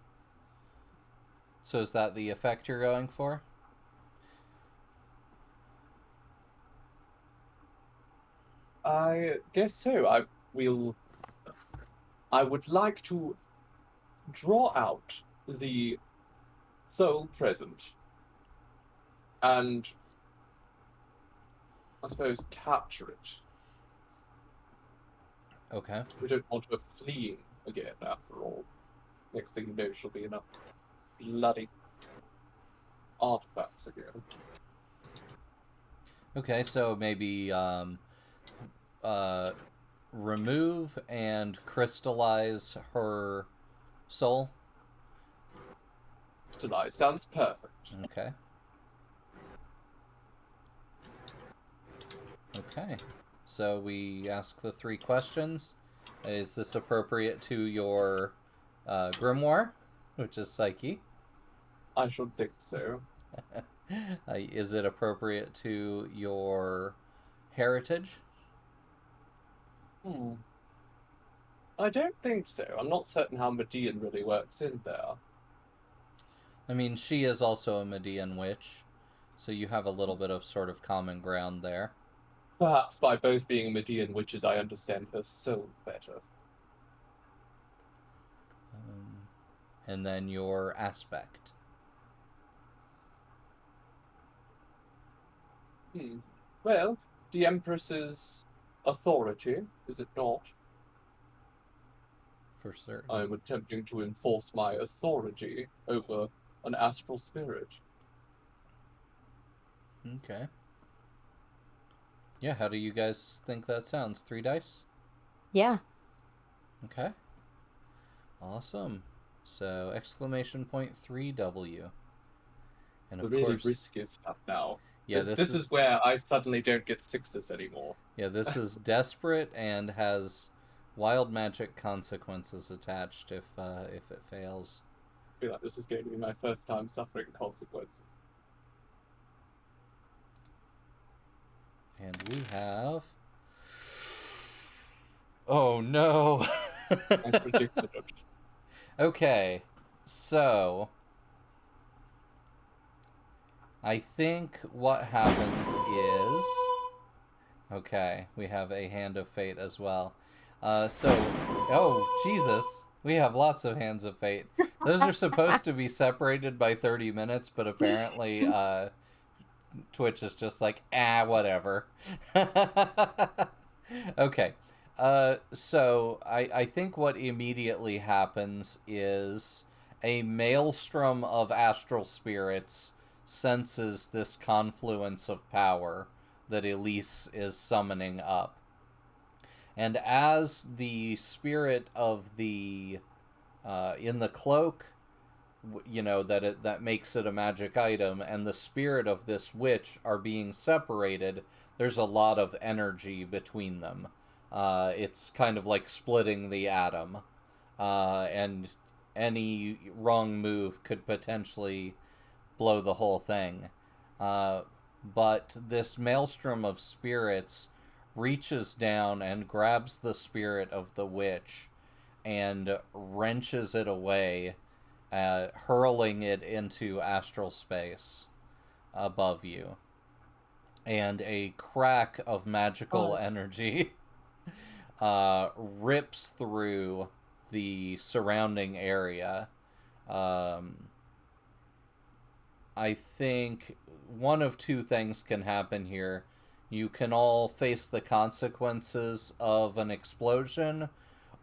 [SPEAKER 1] So is that the effect you're going for?
[SPEAKER 2] I guess so. I would like to draw out the soul present and I suppose capture it.
[SPEAKER 1] Okay.
[SPEAKER 2] We don't want her fleeing again, after all. Next thing you know, she'll be in a bloody artifacts again.
[SPEAKER 1] Okay, so maybe remove and crystallize her soul.
[SPEAKER 2] Tonight sounds perfect.
[SPEAKER 1] Okay. Okay. So we ask the three questions. Is this appropriate to your grimoire, which is Psyche?
[SPEAKER 2] I should think so.
[SPEAKER 1] Is it appropriate to your heritage?
[SPEAKER 2] I don't think so. I'm not certain how Median really works in there.
[SPEAKER 1] I mean, she is also a Median witch, so you have a little bit of sort of common ground there.
[SPEAKER 2] Perhaps by both being Median witches, I understand her soul better.
[SPEAKER 1] and then your aspect.
[SPEAKER 2] Well, the Empress's authority, is it not?
[SPEAKER 1] For certain.
[SPEAKER 2] I am attempting to enforce my authority over an astral spirit.
[SPEAKER 1] Okay. Yeah, how do you guys think that sounds? 3 dice?
[SPEAKER 4] Yeah.
[SPEAKER 1] Okay. Awesome. So, exclamation point 3W. And
[SPEAKER 2] The
[SPEAKER 1] of
[SPEAKER 2] really
[SPEAKER 1] course,
[SPEAKER 2] risky stuff now.
[SPEAKER 1] yeah,
[SPEAKER 2] This is where I suddenly don't get 6s anymore.
[SPEAKER 1] Yeah, this is desperate and has wild magic consequences attached if it fails.
[SPEAKER 2] I feel like this is going to be my first time suffering consequences.
[SPEAKER 1] And we have... Oh no!
[SPEAKER 2] I predicted it.
[SPEAKER 1] Okay, so... I think what happens is... Okay, we have a Hand of Fate as well. Oh, Jesus! We have lots of Hands of Fate. Those are supposed to be separated by 30 minutes, but apparently Twitch is just like, whatever. Okay, so I think what immediately happens is a maelstrom of astral spirits senses this confluence of power that Elise is summoning up. And as the spirit of the in the cloak, that makes it a magic item, and the spirit of this witch are being separated, there's a lot of energy between them. It's kind of like splitting the atom, and any wrong move could potentially blow the whole thing. But this maelstrom of spirits reaches down and grabs the spirit of the witch and wrenches it away, hurling it into astral space above you. And a crack of magical energy rips through the surrounding area. I think one of two things can happen here. You can all face the consequences of an explosion,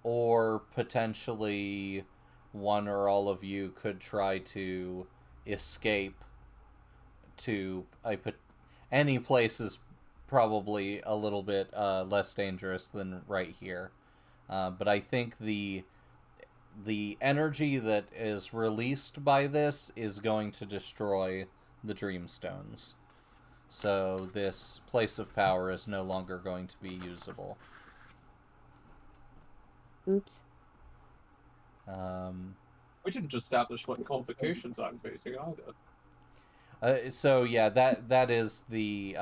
[SPEAKER 1] or potentially one or all of you could try to escape to any place is probably a little bit less dangerous than right here. But I think the energy that is released by this is going to destroy the Dreamstones. So this place of power is no longer going to be usable.
[SPEAKER 4] Oops.
[SPEAKER 2] We didn't establish what complications I'm facing either.
[SPEAKER 1] So yeah, that is the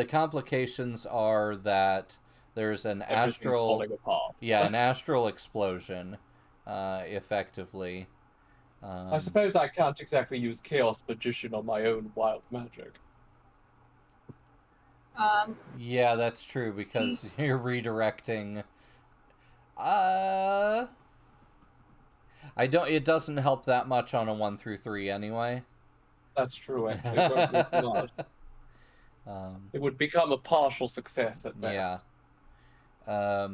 [SPEAKER 1] complications are that there's an astral
[SPEAKER 2] falling apart.
[SPEAKER 1] an astral explosion, effectively.
[SPEAKER 2] I suppose I can't exactly use Chaos Magician on my own wild magic.
[SPEAKER 1] Yeah, that's true, because you're redirecting. It doesn't help that much on a 1 through 3 anyway.
[SPEAKER 2] That's true, actually. It won't be large. It would become a partial success at best.
[SPEAKER 1] Yeah.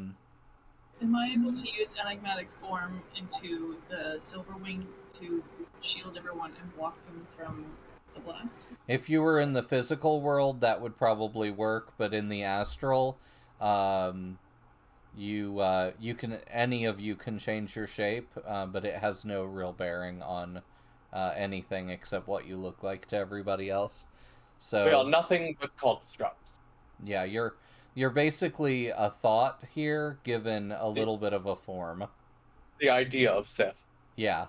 [SPEAKER 3] Am I able to use enigmatic form into the Silverwing to shield everyone and block them from the blast?
[SPEAKER 1] If you were in the physical world, that would probably work, but in the astral, you can, any of you can change your shape, but it has no real bearing on anything except what you look like to everybody else. So
[SPEAKER 2] we are nothing but constructs.
[SPEAKER 1] Yeah, you're basically a thought here, given a little bit of a form.
[SPEAKER 2] The idea of Seth.
[SPEAKER 1] Yeah.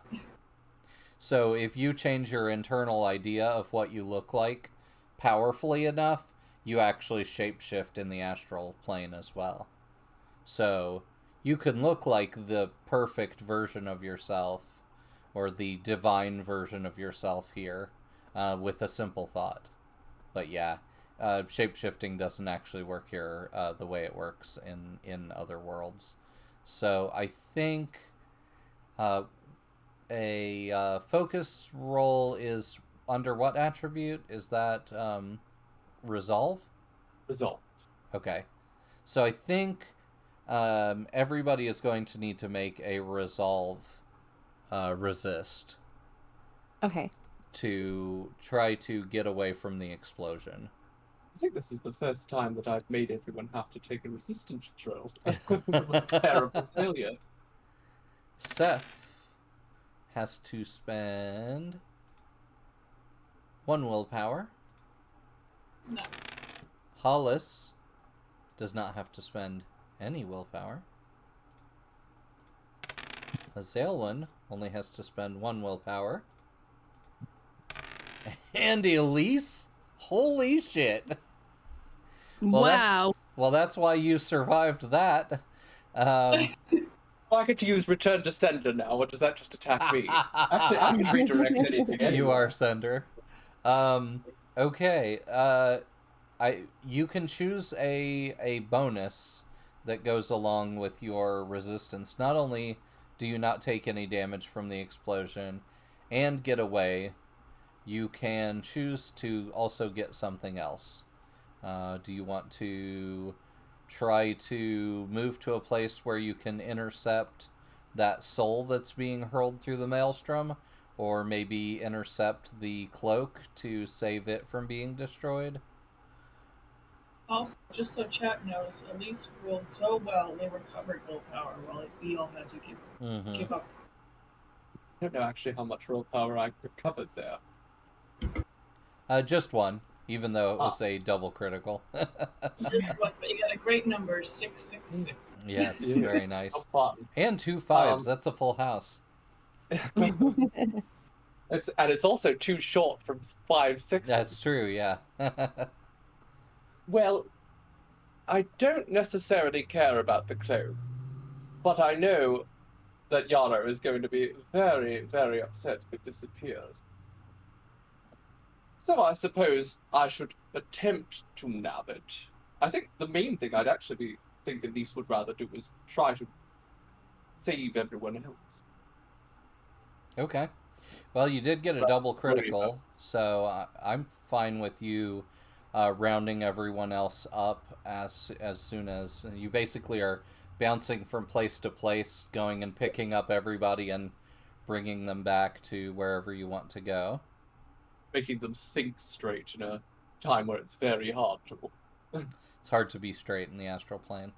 [SPEAKER 1] So if you change your internal idea of what you look like powerfully enough, you actually shapeshift in the astral plane as well. So you can look like the perfect version of yourself, or the divine version of yourself here, with a simple thought. But yeah, shapeshifting doesn't actually work here the way it works in other worlds. So I think a focus roll is under what attribute? Is that resolve?
[SPEAKER 2] Resolve.
[SPEAKER 1] Okay. So I think everybody is going to need to make a resolve resist
[SPEAKER 4] Okay.
[SPEAKER 1] to try to get away from the explosion.
[SPEAKER 2] I think this is the first time that I've made everyone have to take a resistance roll. A terrible failure.
[SPEAKER 1] Seth has to spend 1 willpower.
[SPEAKER 3] No.
[SPEAKER 1] Hollis does not have to spend any willpower. Azelwyn only has to spend 1 willpower. And Elise? Holy shit.
[SPEAKER 5] Wow.
[SPEAKER 1] That's why you survived that.
[SPEAKER 2] Oh, I get to use Return to Sender now, or does that just attack me? Actually, I can redirect anything anyway.
[SPEAKER 1] You are Sender. Okay. You can choose a bonus that goes along with your resistance. Not only do you not take any damage from the explosion and get away, you can choose to also get something else. Do you want to try to move to a place where you can intercept that soul that's being hurled through the maelstrom? Or maybe intercept the cloak to save it from being destroyed?
[SPEAKER 3] Also, just so chat knows, Elise rolled so well they recovered willpower while we all had to give up.
[SPEAKER 2] I don't know actually how much willpower I recovered there.
[SPEAKER 1] Just 1, even though it was a double critical.
[SPEAKER 3] Just one, but you got a great number, 666.
[SPEAKER 1] Yes,
[SPEAKER 2] Yeah.
[SPEAKER 1] very nice.
[SPEAKER 2] How fun.
[SPEAKER 1] And 2 5s, that's a full house.
[SPEAKER 2] It's also too short from 5 6s.
[SPEAKER 1] That's true, yeah.
[SPEAKER 2] Well, I don't necessarily care about the cloak, but I know that Yara is going to be very, very upset if it disappears. So I suppose I should attempt to nab it. I think the main thing I'd actually think Elise would rather do is try to save everyone else.
[SPEAKER 1] Okay. Well, you did get a double critical, so I'm fine with you rounding everyone else up as soon as you basically are bouncing from place to place, going and picking up everybody and bringing them back to wherever you want to go.
[SPEAKER 2] Making them think straight in a time where it's very hard to.
[SPEAKER 1] It's hard to be straight in the astral plane.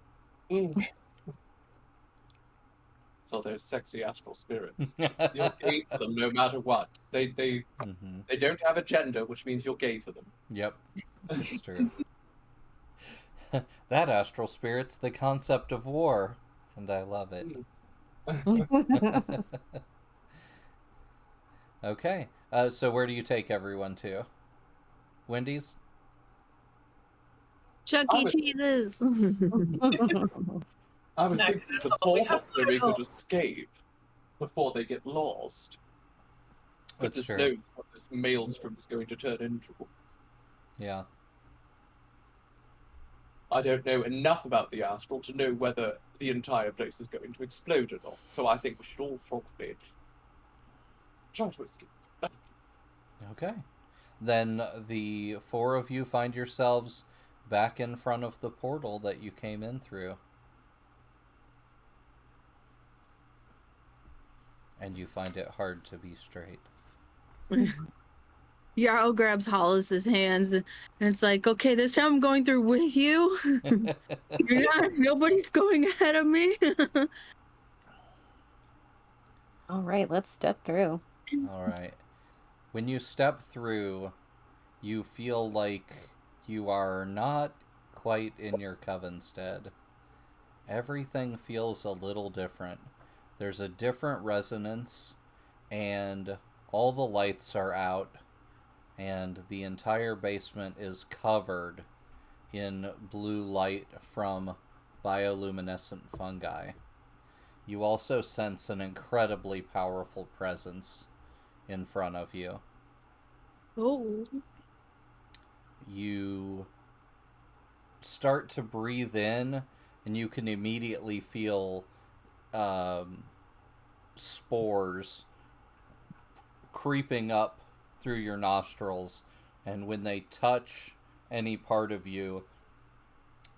[SPEAKER 2] So those sexy astral spirits. You're gay for them no matter what. They don't have a gender, which means you're gay for them.
[SPEAKER 1] Yep, it's true. That astral spirit's the concept of war, and I love it. Okay, so where do you take everyone to? Wendy's?
[SPEAKER 5] Chuck E. Cheese's.
[SPEAKER 2] I was
[SPEAKER 3] Snack
[SPEAKER 2] thinking
[SPEAKER 3] us
[SPEAKER 2] the
[SPEAKER 3] all. We
[SPEAKER 2] portal
[SPEAKER 3] have to
[SPEAKER 2] so we
[SPEAKER 3] go.
[SPEAKER 2] could escape before they get lost. But
[SPEAKER 1] That's
[SPEAKER 2] this
[SPEAKER 1] true.
[SPEAKER 2] knows what this maelstrom is going to turn into.
[SPEAKER 1] Yeah.
[SPEAKER 2] I don't know enough about the astral to know whether the entire place is going to explode or not. So I think we should all probably try to escape.
[SPEAKER 1] Okay. Then the 4 of you find yourselves back in front of the portal that you came in through. And you find it hard to be straight.
[SPEAKER 5] Yarrow grabs Hollis's hands and it's like, okay, this time I'm going through with you. Nobody's going ahead of me.
[SPEAKER 4] All right, let's step through.
[SPEAKER 1] All right. When you step through, you feel like you are not quite in your Covenstead. Everything feels a little different. There's a different resonance, and all the lights are out, and the entire basement is covered in blue light from bioluminescent fungi. You also sense an incredibly powerful presence in front of you.
[SPEAKER 5] Oh.
[SPEAKER 1] You start to breathe in, and you can immediately feel spores creeping up through your nostrils, and when they touch any part of you,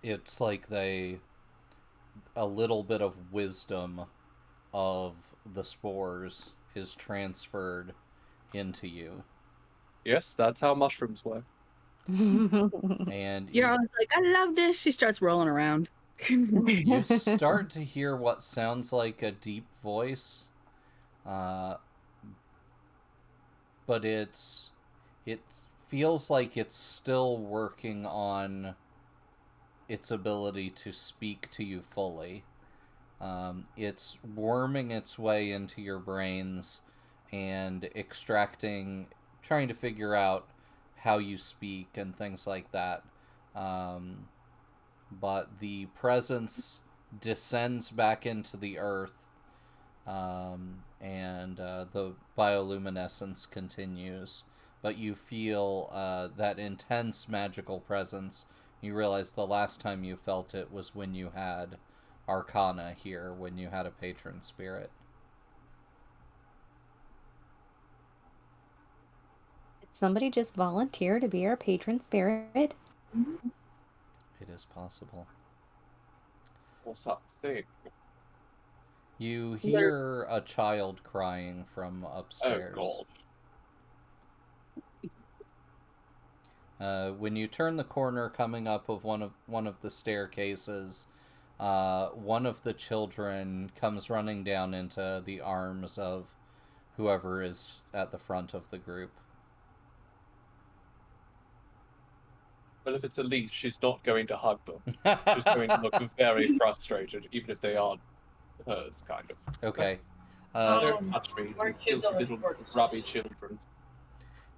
[SPEAKER 1] it's like a little bit of wisdom of the spores is transferred into you.
[SPEAKER 2] Yes, that's how mushrooms work.
[SPEAKER 1] And
[SPEAKER 5] You're always like, I love this. She starts rolling around.
[SPEAKER 1] you start to hear what sounds like a deep voice, but it feels like it's still working on its ability to speak to you fully. It's worming its way into your brains and trying to figure out how you speak and things like that. But the presence descends back into the earth, and the bioluminescence continues. But you feel that intense magical presence. You realize the last time you felt it was when you had Arcana here, when you had a patron spirit.
[SPEAKER 4] Did somebody just volunteer to be our patron spirit?
[SPEAKER 1] It is possible.
[SPEAKER 2] Or something.
[SPEAKER 1] You hear a child crying from
[SPEAKER 2] Oh
[SPEAKER 1] upstairs.
[SPEAKER 2] god.
[SPEAKER 1] When you turn the corner coming up of one of the staircases, one of the children comes running down into the arms of whoever is at the front of the group.
[SPEAKER 2] Well, if it's Elise, she's not going to hug them. She's going to look very frustrated, even if they aren't hers, kind of.
[SPEAKER 1] Okay.
[SPEAKER 2] Don't touch me,
[SPEAKER 3] our
[SPEAKER 2] you
[SPEAKER 3] kids
[SPEAKER 2] filthy
[SPEAKER 3] are
[SPEAKER 2] little
[SPEAKER 3] cortisols.
[SPEAKER 2] grubby children.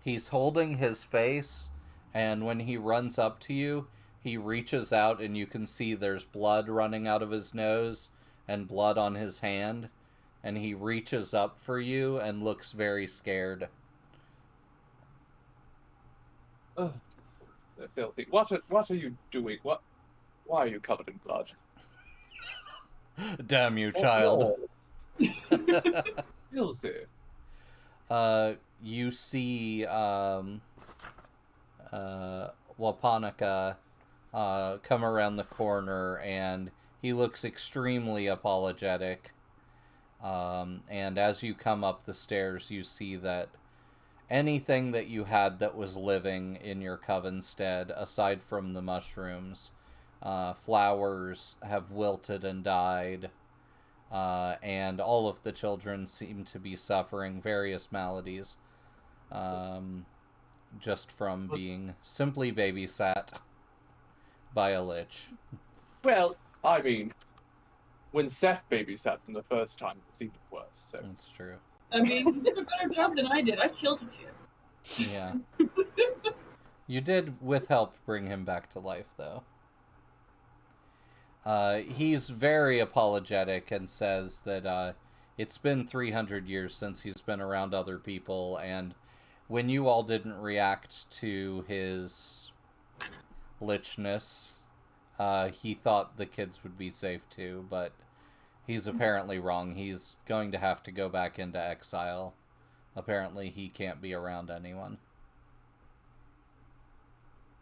[SPEAKER 1] He's holding his face, and when he runs up to you, he reaches out and you can see there's blood running out of his nose and blood on his hand, and he reaches up for you and looks very scared.
[SPEAKER 2] Ugh, they're filthy. What are you doing? Why are you covered in blood?
[SPEAKER 1] Damn you,
[SPEAKER 2] It's not
[SPEAKER 1] child.
[SPEAKER 2] yours. Filthy.
[SPEAKER 1] You see Wapanaka come around the corner, and he looks extremely apologetic. And as you come up the stairs, you see that anything that you had that was living in your coven stead, aside from the mushrooms, flowers have wilted and died. And all of the children seem to be suffering various maladies, just from being simply babysat by a lich.
[SPEAKER 2] Well, I mean, when Seth babysat them the first time, it was even worse. So
[SPEAKER 1] That's true.
[SPEAKER 3] I mean, you did a better job than I did. I killed a kid.
[SPEAKER 1] Yeah. You did, with help, bring him back to life, though. He's very apologetic and says that it's been 300 years since he's been around other people, and when you all didn't react to his lichness, he thought the kids would be safe too, but he's apparently wrong. He's going to have to go back into exile. Apparently he can't be around anyone.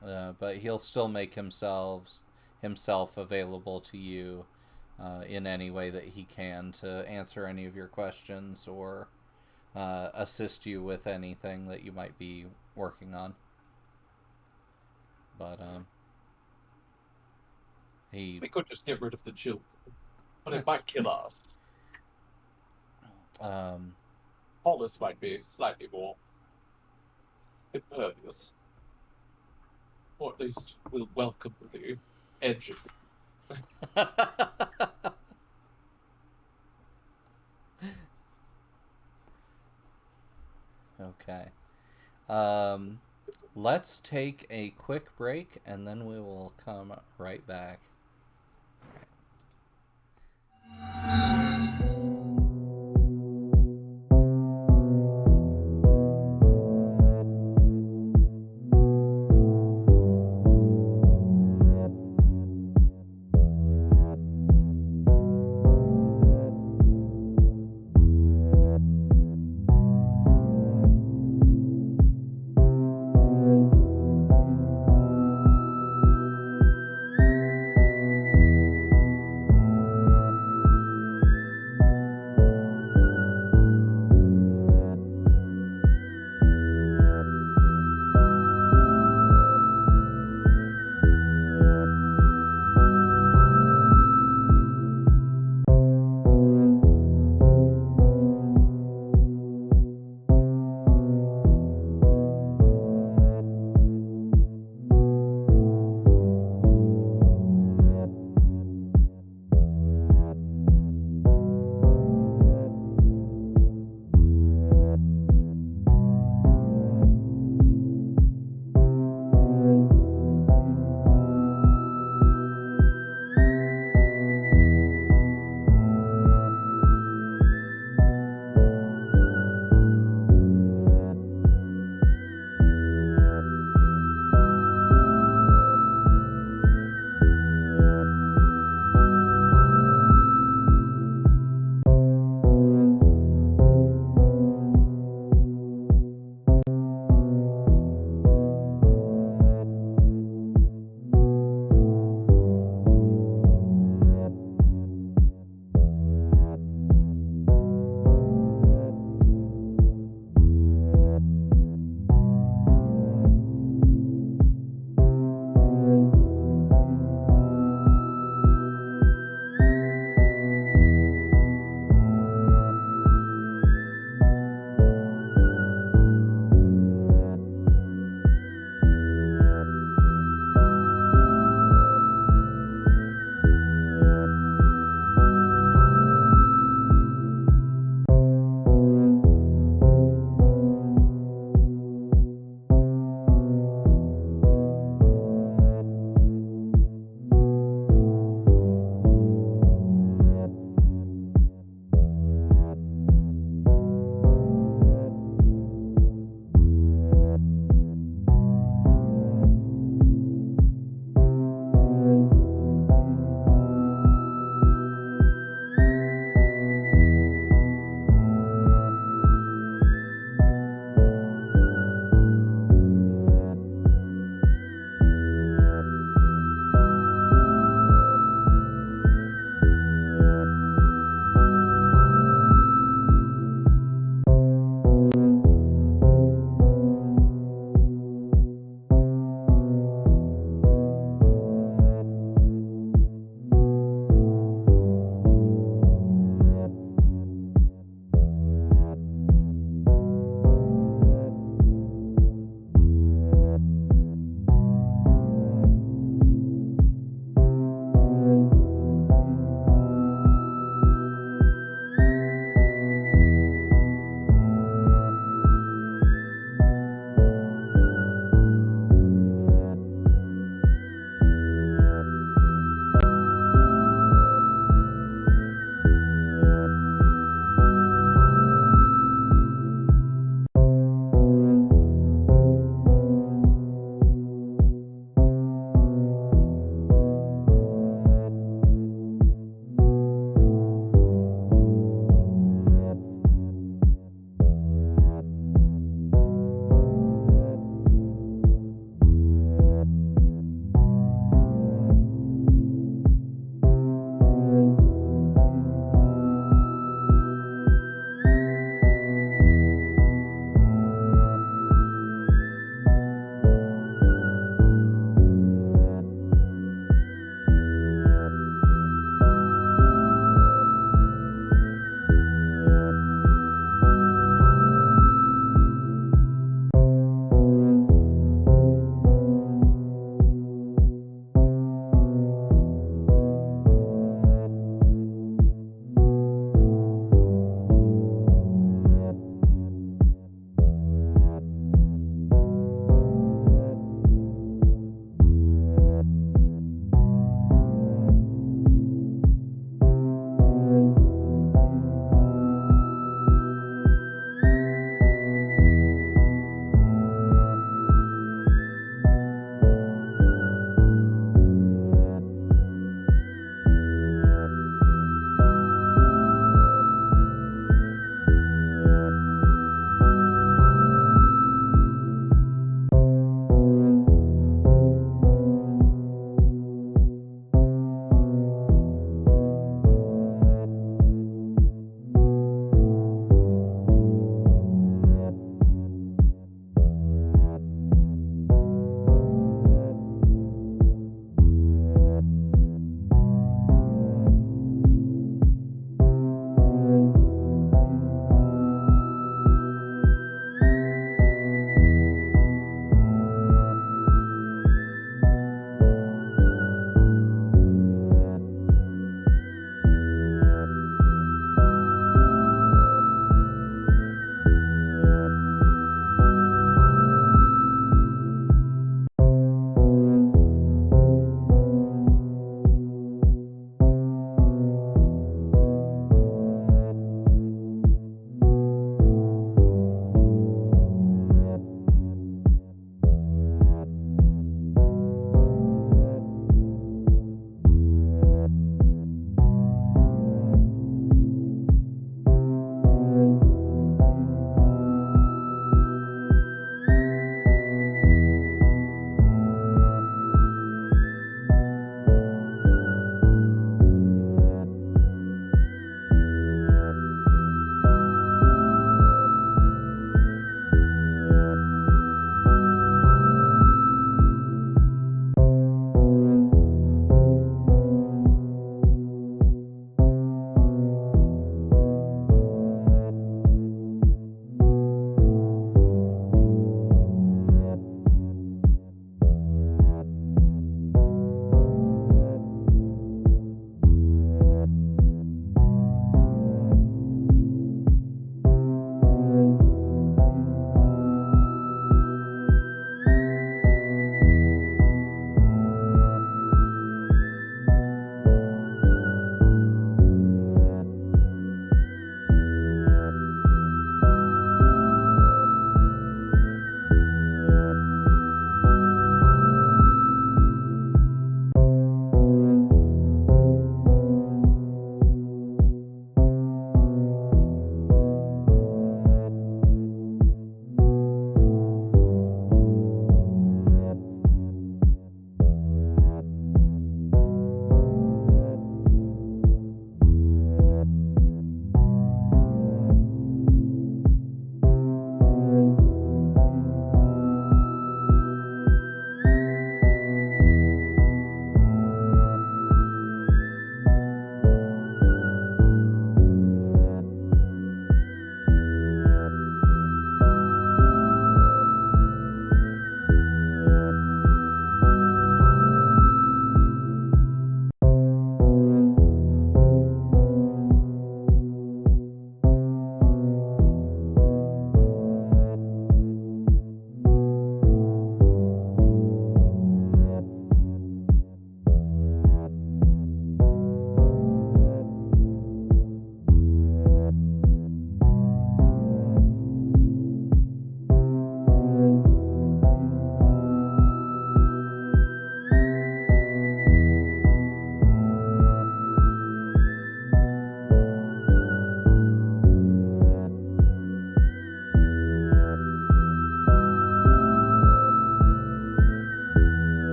[SPEAKER 1] But he'll still make himself available to you in any way that he can to answer any of your questions or assist you with anything that you might be working on. But
[SPEAKER 2] we could just get rid of the children, but it might kill us. Hollis might be slightly more impervious, or at least will welcome the edge.
[SPEAKER 1] Okay. Let's take a quick break, and then we will come right back.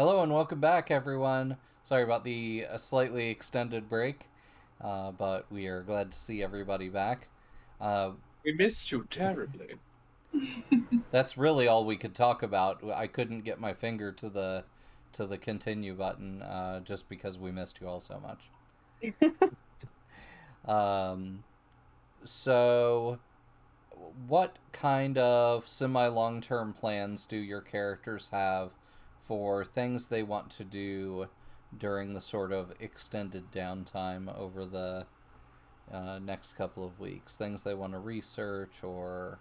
[SPEAKER 1] Hello and welcome back, everyone. Sorry about the slightly extended break, but we are glad to see everybody back.
[SPEAKER 2] We missed you terribly.
[SPEAKER 1] That's really all we could talk about. I couldn't get my finger to the continue button just because we missed you all so much. So, what kind of semi-long-term plans do your characters have for things they want to do during the sort of extended downtime over the next couple of weeks? Things they want to research or...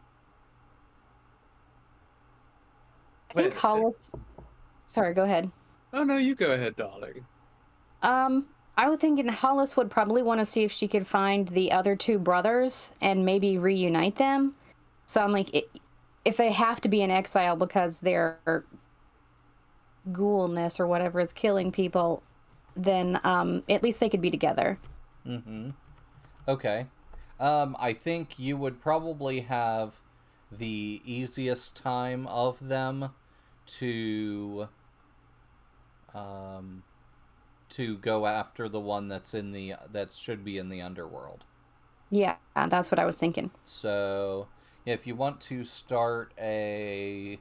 [SPEAKER 4] I think Hollis... Sorry, go ahead.
[SPEAKER 2] Oh, no, you go ahead, darling.
[SPEAKER 4] I was thinking Hollis would probably want to see if she could find the other two brothers and maybe reunite them. So I'm like, if they have to be in exile because their ghoulness or whatever is killing people, then at least they could be together.
[SPEAKER 1] Mm-hmm. Okay. I think you would probably have the easiest time of them to go after the one that should be in the underworld.
[SPEAKER 4] Yeah, that's what I was thinking.
[SPEAKER 1] So, if you want to start a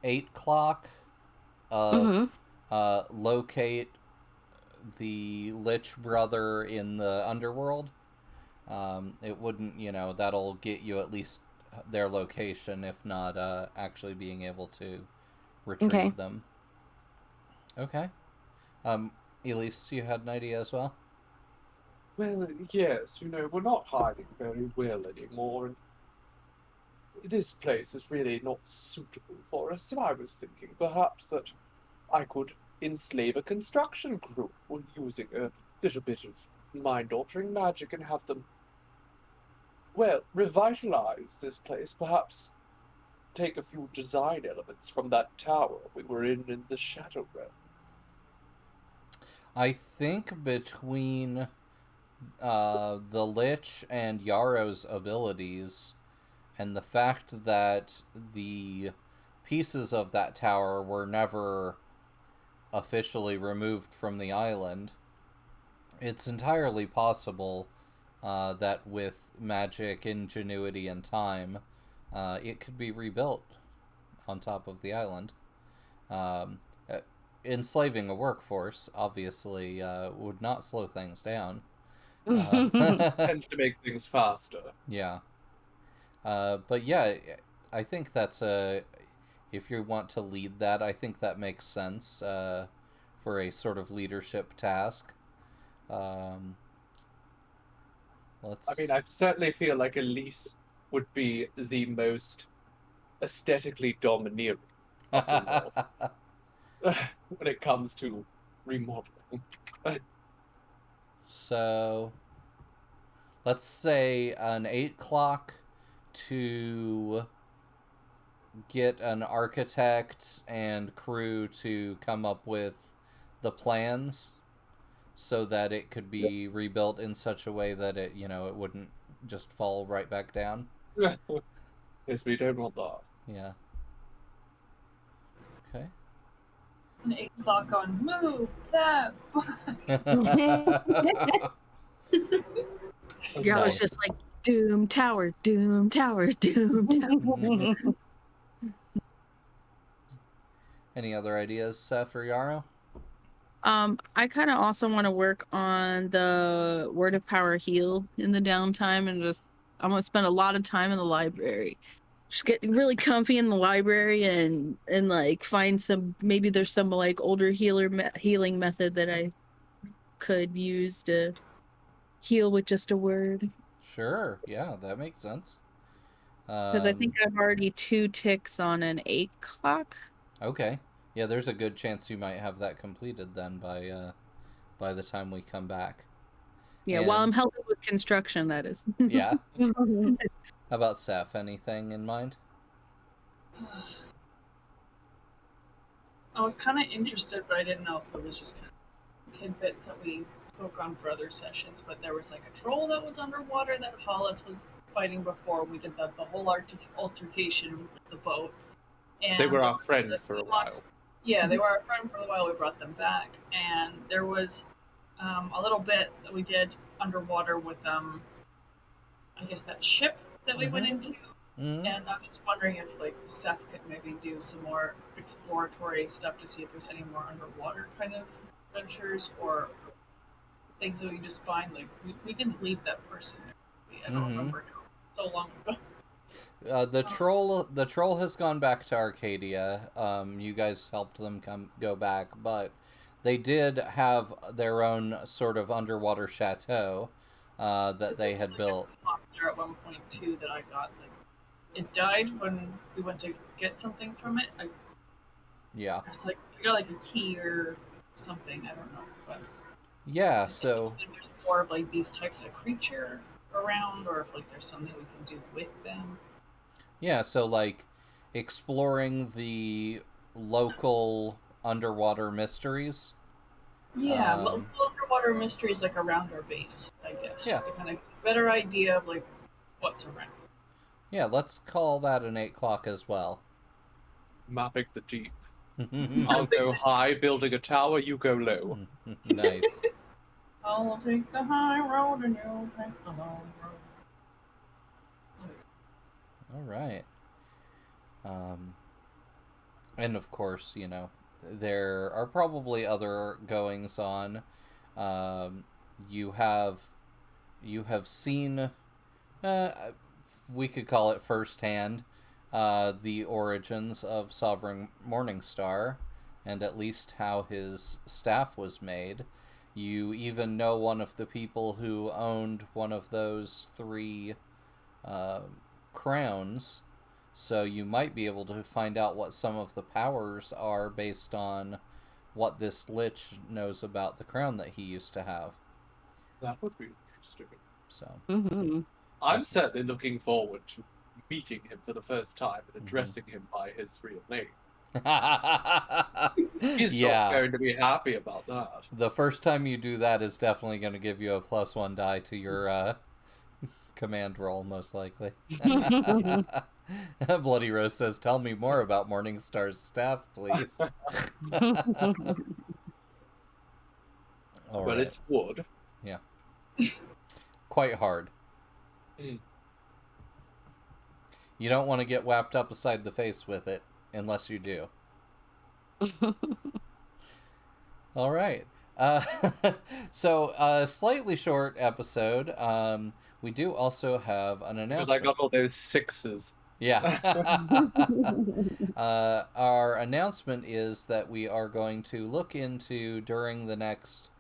[SPEAKER 1] 8 clock of locate the Lich brother in the underworld, it wouldn't, that'll get you at least their location, if not actually being able to retrieve them. Okay. Elise, you had an idea as well?
[SPEAKER 2] Well, yes, we're not hiding very well anymore, and this place is really not suitable for us, so I was thinking perhaps that I could enslave a construction crew using a little bit of mind-altering magic and have them, well, revitalize this place, perhaps take a few design elements from that tower we were in the Shadow Realm.
[SPEAKER 1] I think between the Lich and Yarrow's abilities and the fact that the pieces of that tower were never officially removed from the island, it's entirely possible that with magic, ingenuity, and time, it could be rebuilt on top of the island. Enslaving a workforce, obviously, would not slow things down.
[SPEAKER 2] Tends to make things faster.
[SPEAKER 1] Yeah. But yeah, I think that's if you want to lead that, I think that makes sense for a sort of leadership task.
[SPEAKER 2] I mean, I certainly feel like Elise would be the most aesthetically domineering of them all when it comes to remodeling.
[SPEAKER 1] So, let's say an 8 clock to get an architect and crew to come up with the plans so that it could be rebuilt in such a way that it wouldn't just fall right back down.
[SPEAKER 2] Yes, we don't want that.
[SPEAKER 1] Yeah. Okay.
[SPEAKER 3] An 8 o'clock on move that.
[SPEAKER 5] Yeah, I was just like Doom Tower, Doom Tower, Doom Tower.
[SPEAKER 1] Any other ideas for Yarrow?
[SPEAKER 5] I kind of also want to work on the Word of Power heal in the downtime, and I'm gonna spend a lot of time in the library. Just get really comfy in the library and like find maybe there's some like older healing method that I could use to heal with just a word.
[SPEAKER 1] Sure. Yeah, that makes sense.
[SPEAKER 5] Because I think I've already 2 ticks on an 8 clock.
[SPEAKER 1] Okay. Yeah, there's a good chance you might have that completed then by the time we come back.
[SPEAKER 5] Yeah, while I'm helping with construction, that is.
[SPEAKER 1] Yeah. How about Seth? Anything in mind?
[SPEAKER 3] I was kind of interested, but I didn't know if it was just kind of tidbits that we spoke on for other sessions. But there was like a troll that was underwater that Hollis was fighting before we did the whole altercation with the boat. And
[SPEAKER 2] they were our friends for a while.
[SPEAKER 3] Yeah, they were our friend for a while. We brought them back, and there was a little bit that we did underwater with I guess that ship that we went into.
[SPEAKER 1] Mm-hmm.
[SPEAKER 3] And I was just wondering if like Seth could maybe do some more exploratory stuff to see if there's any more underwater kind of adventures or things that we can just find. Like we didn't leave that person. I don't remember now. So long ago.
[SPEAKER 1] The troll has gone back to Arcadia. You guys helped them go back, but they did have their own sort of underwater chateau that they had built.
[SPEAKER 3] The monster at one point too that I got. Like it died when we went to get something from it.
[SPEAKER 1] Yeah.
[SPEAKER 3] It's like I got like a key or something. I don't know, but
[SPEAKER 1] yeah. So
[SPEAKER 3] if there's more of like these types of creature around, or if like there's something we can do with them.
[SPEAKER 1] Yeah, so like exploring the local underwater mysteries.
[SPEAKER 3] Yeah, underwater mysteries like around our base, I guess,
[SPEAKER 1] Yeah.
[SPEAKER 3] just to kind of get a better idea of like what's around.
[SPEAKER 1] Yeah, let's call that an 8 o'clock as well.
[SPEAKER 2] Mapping the deep. I'll go high, building a tower, you go low.
[SPEAKER 1] Nice.
[SPEAKER 3] I'll take the high road and you'll take the low road.
[SPEAKER 1] All right. And of course, you know, there are probably other goings on. You have seen, we could call it firsthand, the origins of Sovereign Morningstar, and at least how his staff was made. You even know one of the people who owned one of those 3 crowns, so you might be able to find out what some of the powers are based on what this lich knows about the crown that he used to have.
[SPEAKER 2] That would be interesting.
[SPEAKER 1] So
[SPEAKER 2] I'm certainly looking forward to meeting him for the first time and addressing him by his real name. He's not going to be happy about that.
[SPEAKER 1] The first time you do that is definitely going to give you a +1 die to your command roll, most likely. Bloody Rose says, "Tell me more about Morningstar's staff, please."
[SPEAKER 2] Well, it's wood.
[SPEAKER 1] Yeah. Quite hard. You don't want to get whapped up beside the face with it, unless you do. All right. So, a slightly short episode. We do also have an announcement.
[SPEAKER 2] Because I got all those 6s.
[SPEAKER 1] Yeah. Our announcement is that we are going to look into during the next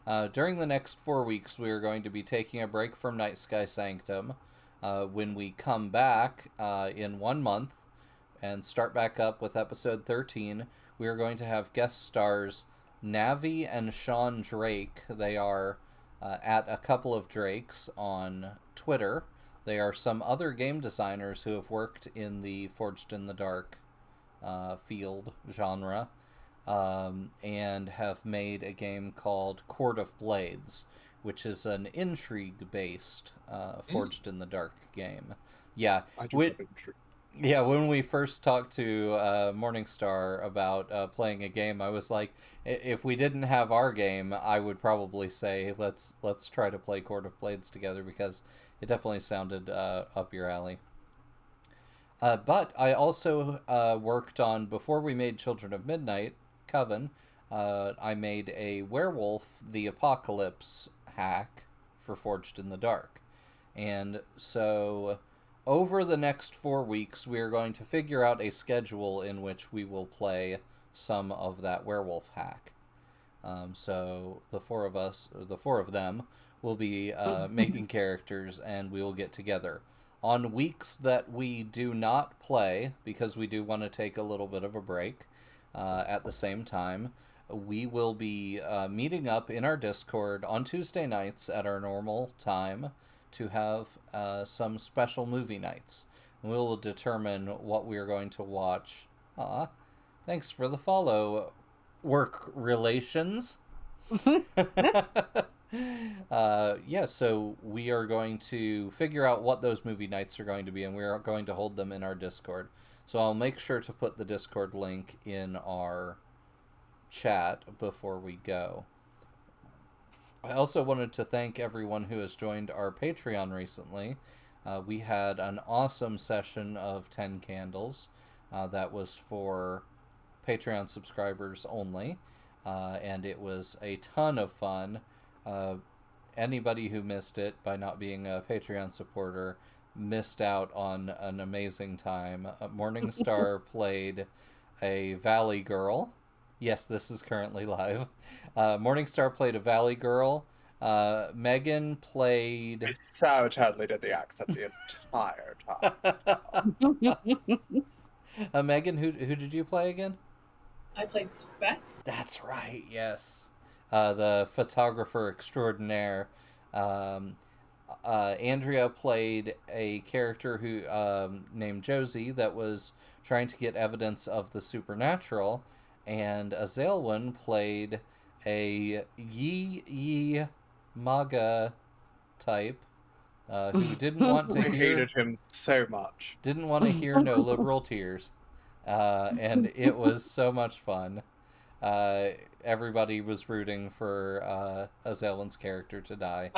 [SPEAKER 1] 4 weeks, we are going to be taking a break from Nightsky Sanctum. When we come back in 1 month and start back up with episode 13, we are going to have guest stars Navi and Sean Drake. They are at a couple of Drakes on Twitter. They are some other game designers who have worked in the Forged in the Dark field genre. And have made a game called Court of Blades, which is an intrigue-based Forged in the Dark game. Yeah, yeah. When we first talked to Morningstar about playing a game, I was like, if we didn't have our game, I would probably say let's try to play Court of Blades together, because it definitely sounded up your alley. But I also worked on, before we made Children of Midnight, Coven, I made a Werewolf the Apocalypse hack for Forged in the Dark. And so over the next 4 weeks, we are going to figure out a schedule in which we will play some of that werewolf hack. So the 4 of them, will be making characters, and we will get together. On weeks that we do not play, because we do want to take a little bit of a break, at the same time, we will be meeting up in our Discord on Tuesday nights at our normal time to have some special movie nights. And we will determine what we are going to watch. Thanks for the follow, work relations. Yeah, so we are going to figure out what those movie nights are going to be, and we are going to hold them in our Discord. So I'll make sure to put the Discord link in our chat before we go. I also wanted to thank everyone who has joined our Patreon recently. We had an awesome session of 10 Candles that was for Patreon subscribers only, and it was a ton of fun. Anybody who missed it by not being a Patreon supporter missed out on an amazing time. Morningstar played a Valley Girl. Yes, this is currently live. Morningstar played a Valley Girl. Megan played.
[SPEAKER 2] I so totally did the accent the entire time.
[SPEAKER 1] Megan, who did you play again?
[SPEAKER 3] I played Specs.
[SPEAKER 1] That's right. Yes, the photographer extraordinaire. Andrea played a character who named Josie that was trying to get evidence of the supernatural, and Azalwin played a Yi MAGA type who didn't want to
[SPEAKER 2] I
[SPEAKER 1] hear
[SPEAKER 2] hated him so much.
[SPEAKER 1] didn't want to hear no liberal tears, and it was so much fun. Everybody was rooting for Azalwin's character to die.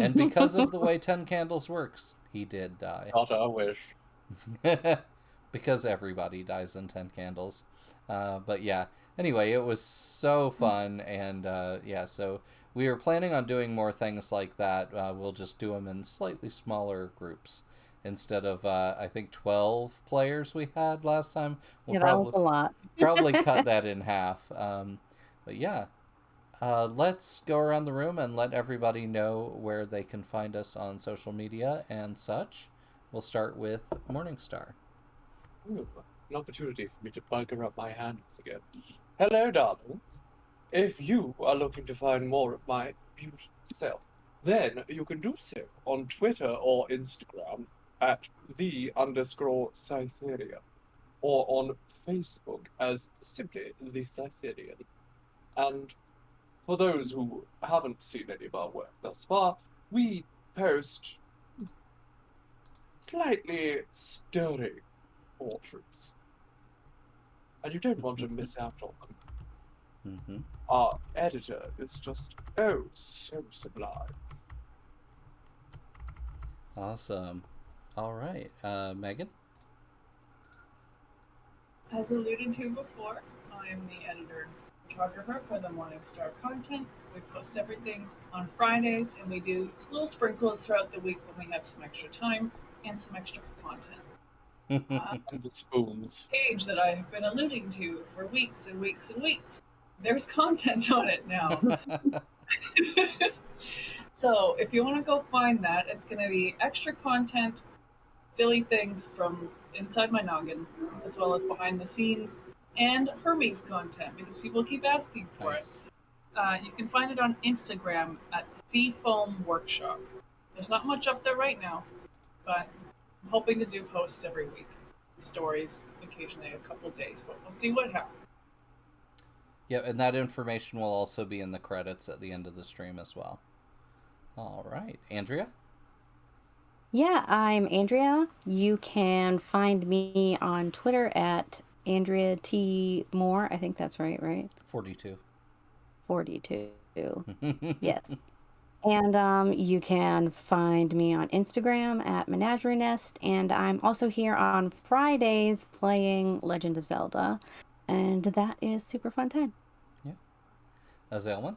[SPEAKER 1] And because of the way 10 Candles works, he did die.
[SPEAKER 2] Not a wish.
[SPEAKER 1] Because everybody dies in 10 Candles. But yeah, anyway, it was so fun. And yeah, so we were planning on doing more things like that. We'll just do them in slightly smaller groups. Instead of, I think, 12 players we had last time.
[SPEAKER 4] Yeah, that was a lot.
[SPEAKER 1] Probably cut that in half. But yeah. Let's go around the room and let everybody know where they can find us on social media and such. We'll start with Morningstar.
[SPEAKER 2] Ooh, an opportunity for me to bugger up my handles again. Hello, darlings. If you are looking to find more of my beautiful self, then you can do so on Twitter or Instagram at _Cytheria, or on Facebook as simply the Cytherian. And for those who haven't seen any of our work thus far, we post slightly stirring portraits. And you don't want to miss out on them.
[SPEAKER 1] Mm-hmm.
[SPEAKER 2] Our editor is just, oh, so sublime.
[SPEAKER 1] Awesome. All right, Megan?
[SPEAKER 3] As alluded to before, I am the editor and photographer for the Morningstar content. We post everything on Fridays, and we do little sprinkles throughout the week when we have some extra time and some extra content.
[SPEAKER 2] And the spoons.
[SPEAKER 3] Page that I have been alluding to for weeks and weeks and weeks. There's content on it now. So if you want to go find that, it's going to be extra content, silly things from inside my noggin, as well as behind the scenes, and Hermes content, because people keep asking for
[SPEAKER 1] Nice.
[SPEAKER 3] it. You can find it on Instagram at Seafoam Workshop. There's not much up there right now, but I'm hoping to do posts every week. Stories, occasionally a couple days, but we'll see what happens.
[SPEAKER 1] Yeah, and that information will also be in the credits at the end of the stream as well. All right. Andrea?
[SPEAKER 4] Yeah, I'm Andrea. You can find me on Twitter at Andrea T. Moore. I think that's right?
[SPEAKER 1] 42.
[SPEAKER 4] 42. Yes. And you can find me on Instagram at Menagerie Nest. And I'm also here on Fridays playing Legend of Zelda. And that is super fun time.
[SPEAKER 1] Yeah. Azalwin?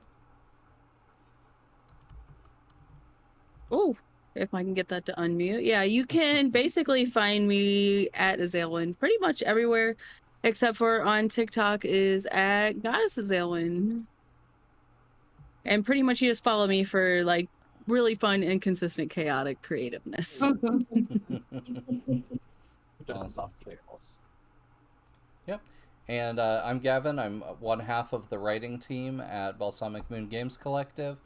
[SPEAKER 5] Oh, if I can get that to unmute. Yeah, you can basically find me at Azalwin pretty much everywhere, except for on TikTok is at Goddess Azalwin. And pretty much you just follow me for like really fun and consistent chaotic creativeness.
[SPEAKER 2] Just
[SPEAKER 1] Awesome.
[SPEAKER 2] love chaos.
[SPEAKER 1] Yep. And I'm Gavin. I'm one half of the writing team at Balsamic Moon Games Collective.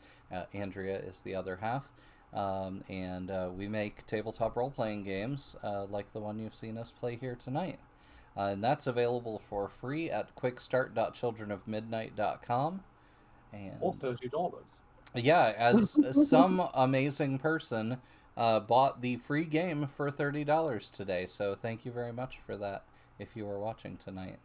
[SPEAKER 1] Andrea is the other half. And we make tabletop role-playing games like the one you've seen us play here tonight. And that's available for free at quickstart.childrenofmidnight.com. And
[SPEAKER 2] Or $30.
[SPEAKER 1] yeah, as some amazing person bought the free game for $30 today. So thank you very much for that if you are watching tonight.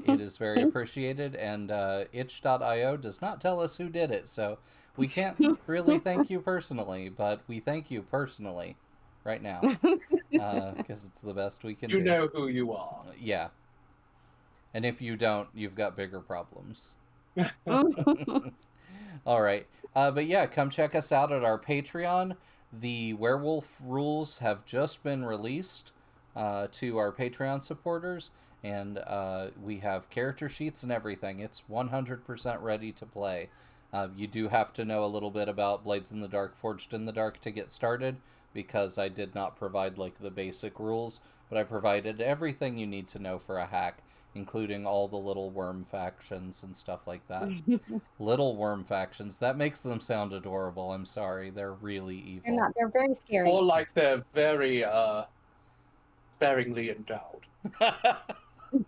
[SPEAKER 1] It is very appreciated, and itch.io does not tell us who did it, so we can't really thank you personally, but we thank you personally right now, because it's the best we can do.
[SPEAKER 2] You know who you are.
[SPEAKER 1] Yeah. And if you don't, you've got bigger problems. All right. But yeah, come check us out at our Patreon. The werewolf rules have just been released to our Patreon supporters, and we have character sheets and everything. It's 100% ready to play. You do have to know a little bit about Blades in the Dark, Forged in the Dark to get started, because I did not provide like the basic rules, but I provided everything you need to know for a hack, including all the little worm factions and stuff like that. Little worm factions. That makes them sound adorable. I'm sorry. They're really evil.
[SPEAKER 4] They're not. They're very scary.
[SPEAKER 2] Or like they're very sparingly endowed.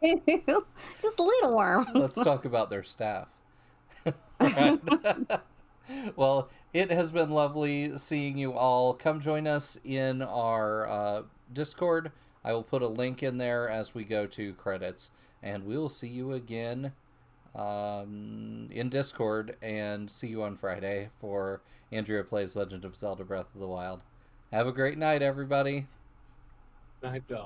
[SPEAKER 4] Just a little worm.
[SPEAKER 1] Let's talk about their staff. Right. Well, it has been lovely seeing you all. Come join us in our Discord. I will put a link in there as we go to credits. And we will see you again in Discord, and see you on Friday for Andrea Plays Legend of Zelda Breath of the Wild. Have a great night, everybody.
[SPEAKER 2] $9.